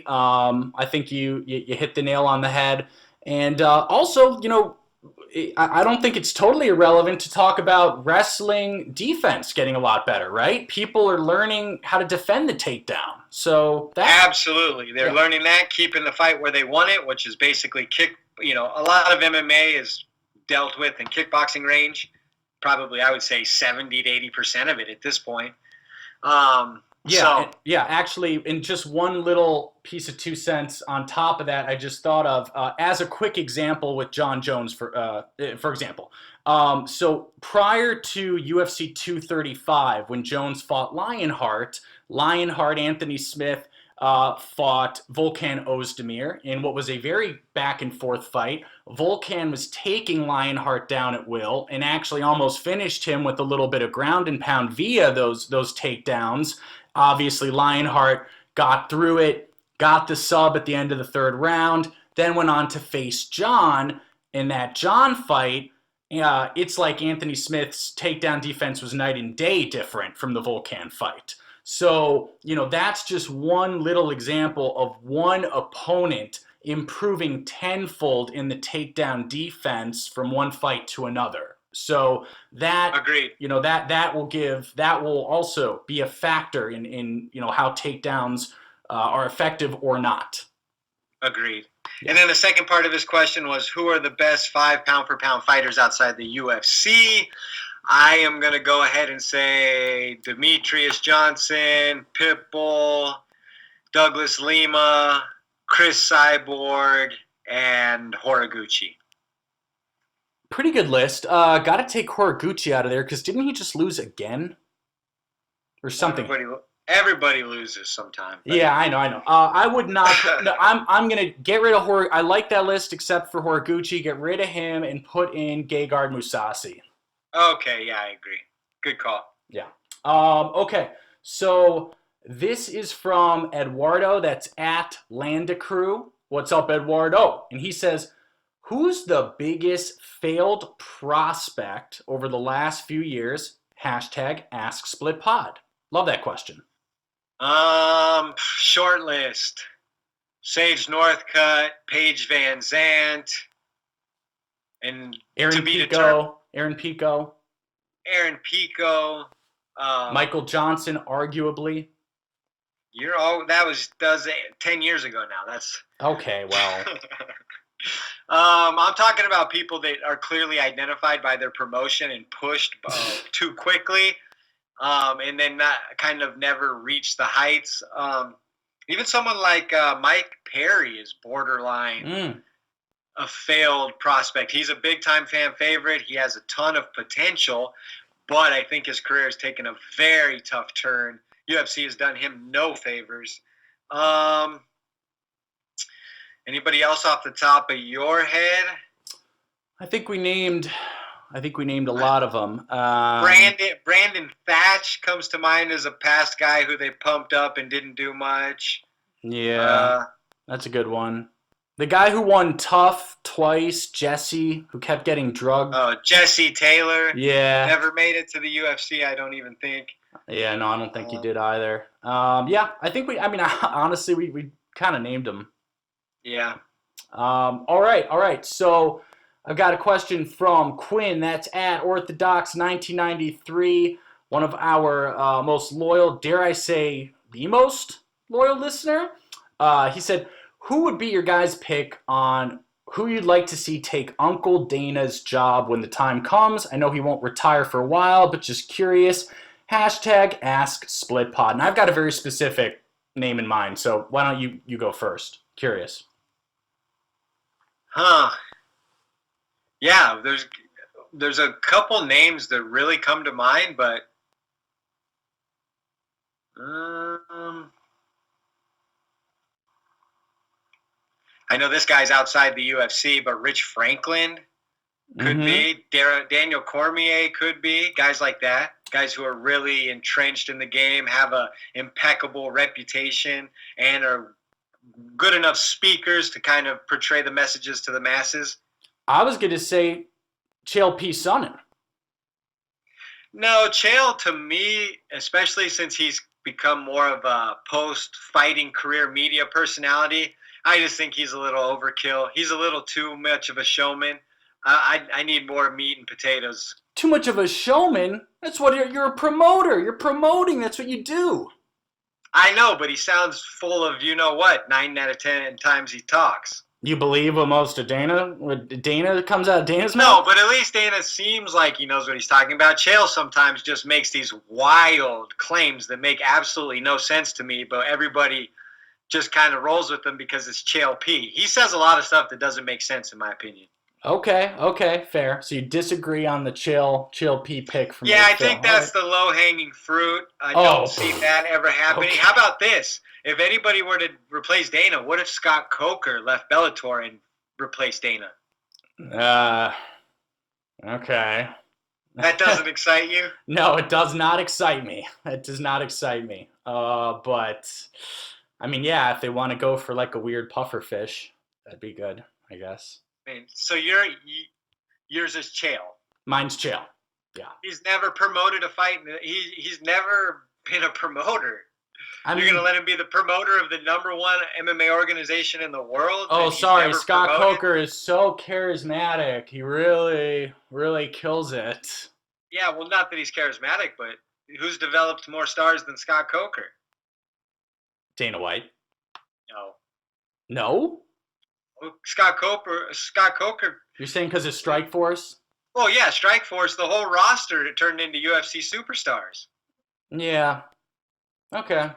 I think you hit the nail on the head. And also, I don't think it's totally irrelevant to talk about wrestling defense getting a lot better, right? People are learning how to defend the takedown. So that absolutely. They're learning that, keeping the fight where they want it, which is basically kick. A lot of MMA is dealt with in kickboxing range. Probably, I would say 70 to 80% of it at this point. Yeah, yeah. Actually, in just one little piece of 2 cents on top of that, I just thought of as a quick example with John Jones, for example. So prior to UFC 235, when Jones fought Lionheart Anthony Smith fought Volkan Ozdemir in what was a very back and forth fight. Volkan was taking Lionheart down at will and actually almost finished him with a little bit of ground and pound via those takedowns. Obviously, Lionheart got through it, got the sub at the end of the third round, then went on to face John. In that John fight, it's like Anthony Smith's takedown defense was night and day different from the Volkan fight. So, that's just one little example of one opponent improving tenfold in the takedown defense from one fight to another. So that Agreed. that will also be a factor in how takedowns are effective or not. Agreed. Yeah. And then the second part of his question was, who are the best 5 pound-for-pound fighters outside the UFC? I am going to go ahead and say Demetrius Johnson, Pitbull, Douglas Lima, Chris Cyborg, and Horiguchi. Pretty good list. Got to take Horiguchi out of there because didn't he just lose again? Or something. Everybody loses sometime. Yeah, I know. I would not. No, I'm gonna get rid of Horiguchi. I like that list except for Horiguchi. Get rid of him and put in Gegard Mousasi. Okay, yeah, I agree. Good call. Yeah. Okay, so this is from Eduardo. That's at Landacrew. What's up, Eduardo? And he says, who's the biggest failed prospect over the last few years? #AskSplitPod. Love that question. Short list. Sage Northcutt, Paige Van Zandt, and Aaron Pico. Aaron Pico. Michael Johnson, arguably. That was 10 years ago now. That's okay. Well, I'm talking about people that are clearly identified by their promotion and pushed too quickly, and then not kind of never reach the heights. Even someone like Mike Perry is borderline a failed prospect. He's a big-time fan favorite. He has a ton of potential, but I think his career has taken a very tough turn. UFC has done him no favors. Anybody else off the top of your head? I think we named a lot of them. Brandon Thatch comes to mind as a past guy who they pumped up and didn't do much. Yeah, that's a good one. The guy who won Tough twice, Jesse, who kept getting drugged. Oh, Jesse Taylor. Yeah. Never made it to the UFC, I don't even think. Yeah, no, I don't think he did either. Yeah, I think honestly, we kind of named him. Yeah. All right. So I've got a question from Quinn. That's at Orthodox1993, one of our most loyal, dare I say, the most loyal listener. He said, who would be your guys' pick on who you'd like to see take Uncle Dana's job when the time comes? I know he won't retire for a while, but just curious. #AskSplitPod. And I've got a very specific name in mind, so why don't you go first? Curious. Yeah, there's a couple names that really come to mind, but I know this guy's outside the UFC, but Rich Franklin could be. Daniel Cormier could be. Guys like that. Guys who are really entrenched in the game, have a impeccable reputation, and are good enough speakers to kind of portray the messages to the masses. I was going to say Chael P. Sonnen. No, Chael, to me, especially since he's become more of a post-fighting career media personality, I just think he's a little overkill. He's a little too much of a showman. I need more meat and potatoes. Too much of a showman? That's what you're a promoter. You're promoting. That's what you do. I know, but he sounds full of you-know-what 9 out of 10 times he talks. You believe what most of Dana? What Dana comes out of Dana's No, mouth? but at least Dana seems like he knows what he's talking about. Chael sometimes just makes these wild claims that make absolutely no sense to me, but everybody just kind of rolls with them because it's Chael P. He says a lot of stuff that doesn't make sense, in my opinion. Okay, fair. So you disagree on the chill P pick from Yeah, old I Phil. think All that's right. the low-hanging fruit. I don't Oh, see that ever happening. okay. How about this? If anybody were to replace Dana, what if Scott Coker left Bellator and replaced Dana? Uh, okay. That doesn't excite you? No, it does not excite me. It does not excite me. But I mean, yeah, if they want to go for like a weird puffer fish, that'd be good, I guess. I mean, so yours is Chael. Mine's chill. Yeah. He's never promoted a fight. He's never been a promoter. I You're mean, gonna let him be the promoter of the #1 MMA organization in the world? oh, and he's sorry, never Scott promoted? Coker is so charismatic. He really kills it. Yeah, well, not that he's charismatic, but who's developed more stars than Scott Coker? Dana White. No. No? Well, Scott Coker. You're saying because of Strike Force? Oh yeah, Strikeforce, the whole roster that turned into UFC superstars. Yeah. Okay.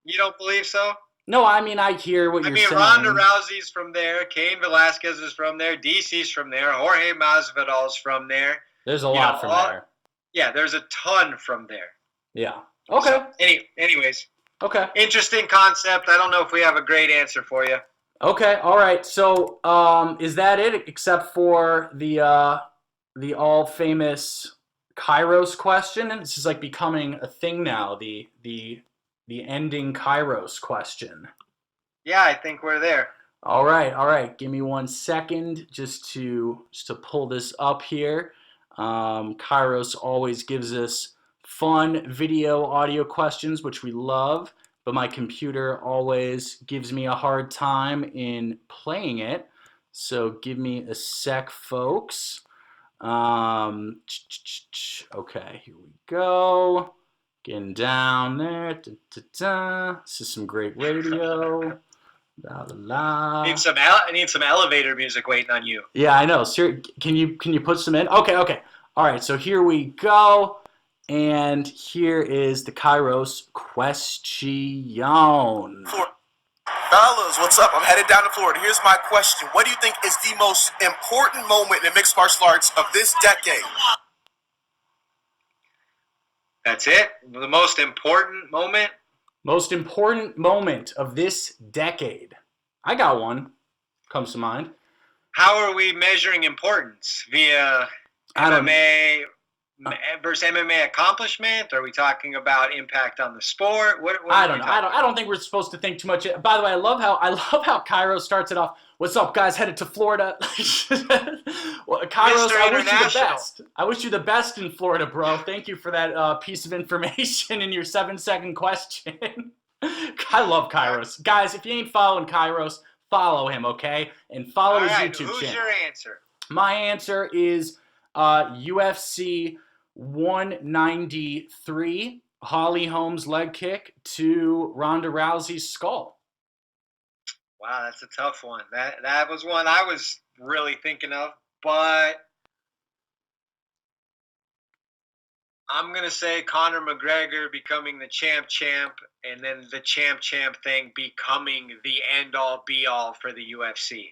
You don't believe so? No, I mean, I hear what I you're mean, saying. Ronda Rousey's from there, Cain Velasquez is from there, DC's from there, Jorge Masvidal's from there. There's a lot from there. Yeah, there's a ton from there. Yeah. Okay. So, anyways, Okay. interesting concept. I don't know if we have a great answer for you. Okay. All right. So, is that it? Except for the all famous Kairos question, and this is like becoming a thing now. The ending Kairos question. Yeah, I think we're there. All right. Give me 1 second just to pull this up here. Kairos always gives us fun video, audio questions, which we love, but my computer always gives me a hard time in playing it. So give me a sec, folks. Okay, here we go. Getting down there. This is some great radio. La la la. I need some elevator music waiting on you. Yeah, I know. Can you put some in? Okay. All right, so here we go. And here is the Kairos question. Fellas, what's up? I'm headed down to Florida. Here's my question. What do you think is the most important moment in mixed martial arts of this decade? That's it? The most important moment? Most important moment of this decade. I got one. Comes to mind. How are we measuring importance? Via MMA versus MMA accomplishment? Are we talking about impact on the sport? What I don't know. I don't think we're supposed to think too much. By the way, I love how Cairo starts it off. What's up, guys? Headed to Florida. Well, Kairos, Mr. I wish you the International. best. I wish you the best in Florida, bro. Thank you for that piece of information in your 7-second question. I love Kairos. Guys, if you ain't following Kairos, follow him, okay? And follow his YouTube who's channel. your answer? My answer is UFC 193, Holly Holm's leg kick to Ronda Rousey's skull. Wow, that's a tough one. That was one I was really thinking of, but I'm going to say Conor McGregor becoming the champ, and then the champ thing becoming the end-all, be-all for the UFC.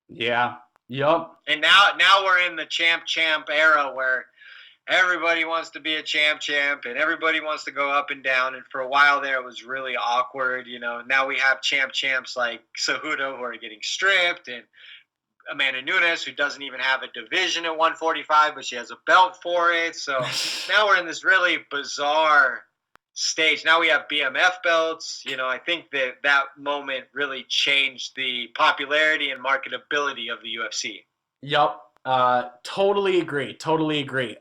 Yeah. Yup. And now we're in the champ era where everybody wants to be a champ, and everybody wants to go up and down. And for a while there, it was really awkward. You know, now we have champs like Cejudo who are getting stripped, and Amanda Nunes who doesn't even have a division at 145, but she has a belt for it. So now we're in this really bizarre stage. Now we have BMF belts. You know, I think that moment really changed the popularity and marketability of the UFC. Yup. Totally agree.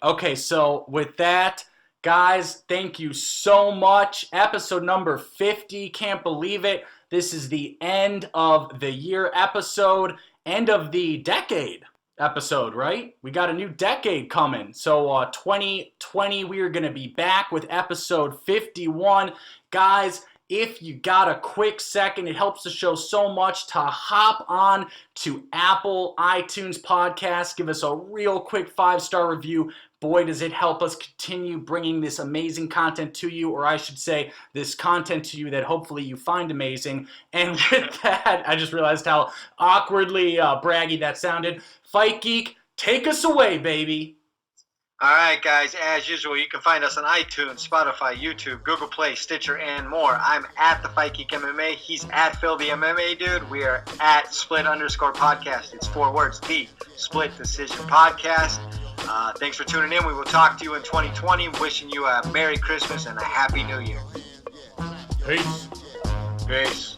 Okay, so with that, guys, thank you so much. Episode number 50. Can't believe it. This is the end of the year episode, end of the decade episode, right? We got a new decade coming. So 2020, we are going to be back with episode 51. Guys, if you got a quick second, it helps the show so much to hop on to Apple iTunes Podcast. Give us a real quick 5-star review. Boy, does it help us continue bringing this amazing content to you, or I should say this content to you that hopefully you find amazing. And with that, I just realized how awkwardly braggy that sounded. Fight Geek, take us away, baby. All right, guys, as usual, you can find us on iTunes, Spotify, YouTube, Google Play, Stitcher, and more. I'm at the Fight Geek MMA. He's at Phil the MMA Dude. We are at Split_podcast. It's 4 words, the Split Decision Podcast. Thanks for tuning in. We will talk to you in 2020. Wishing you a Merry Christmas and a Happy New Year. Peace. Peace.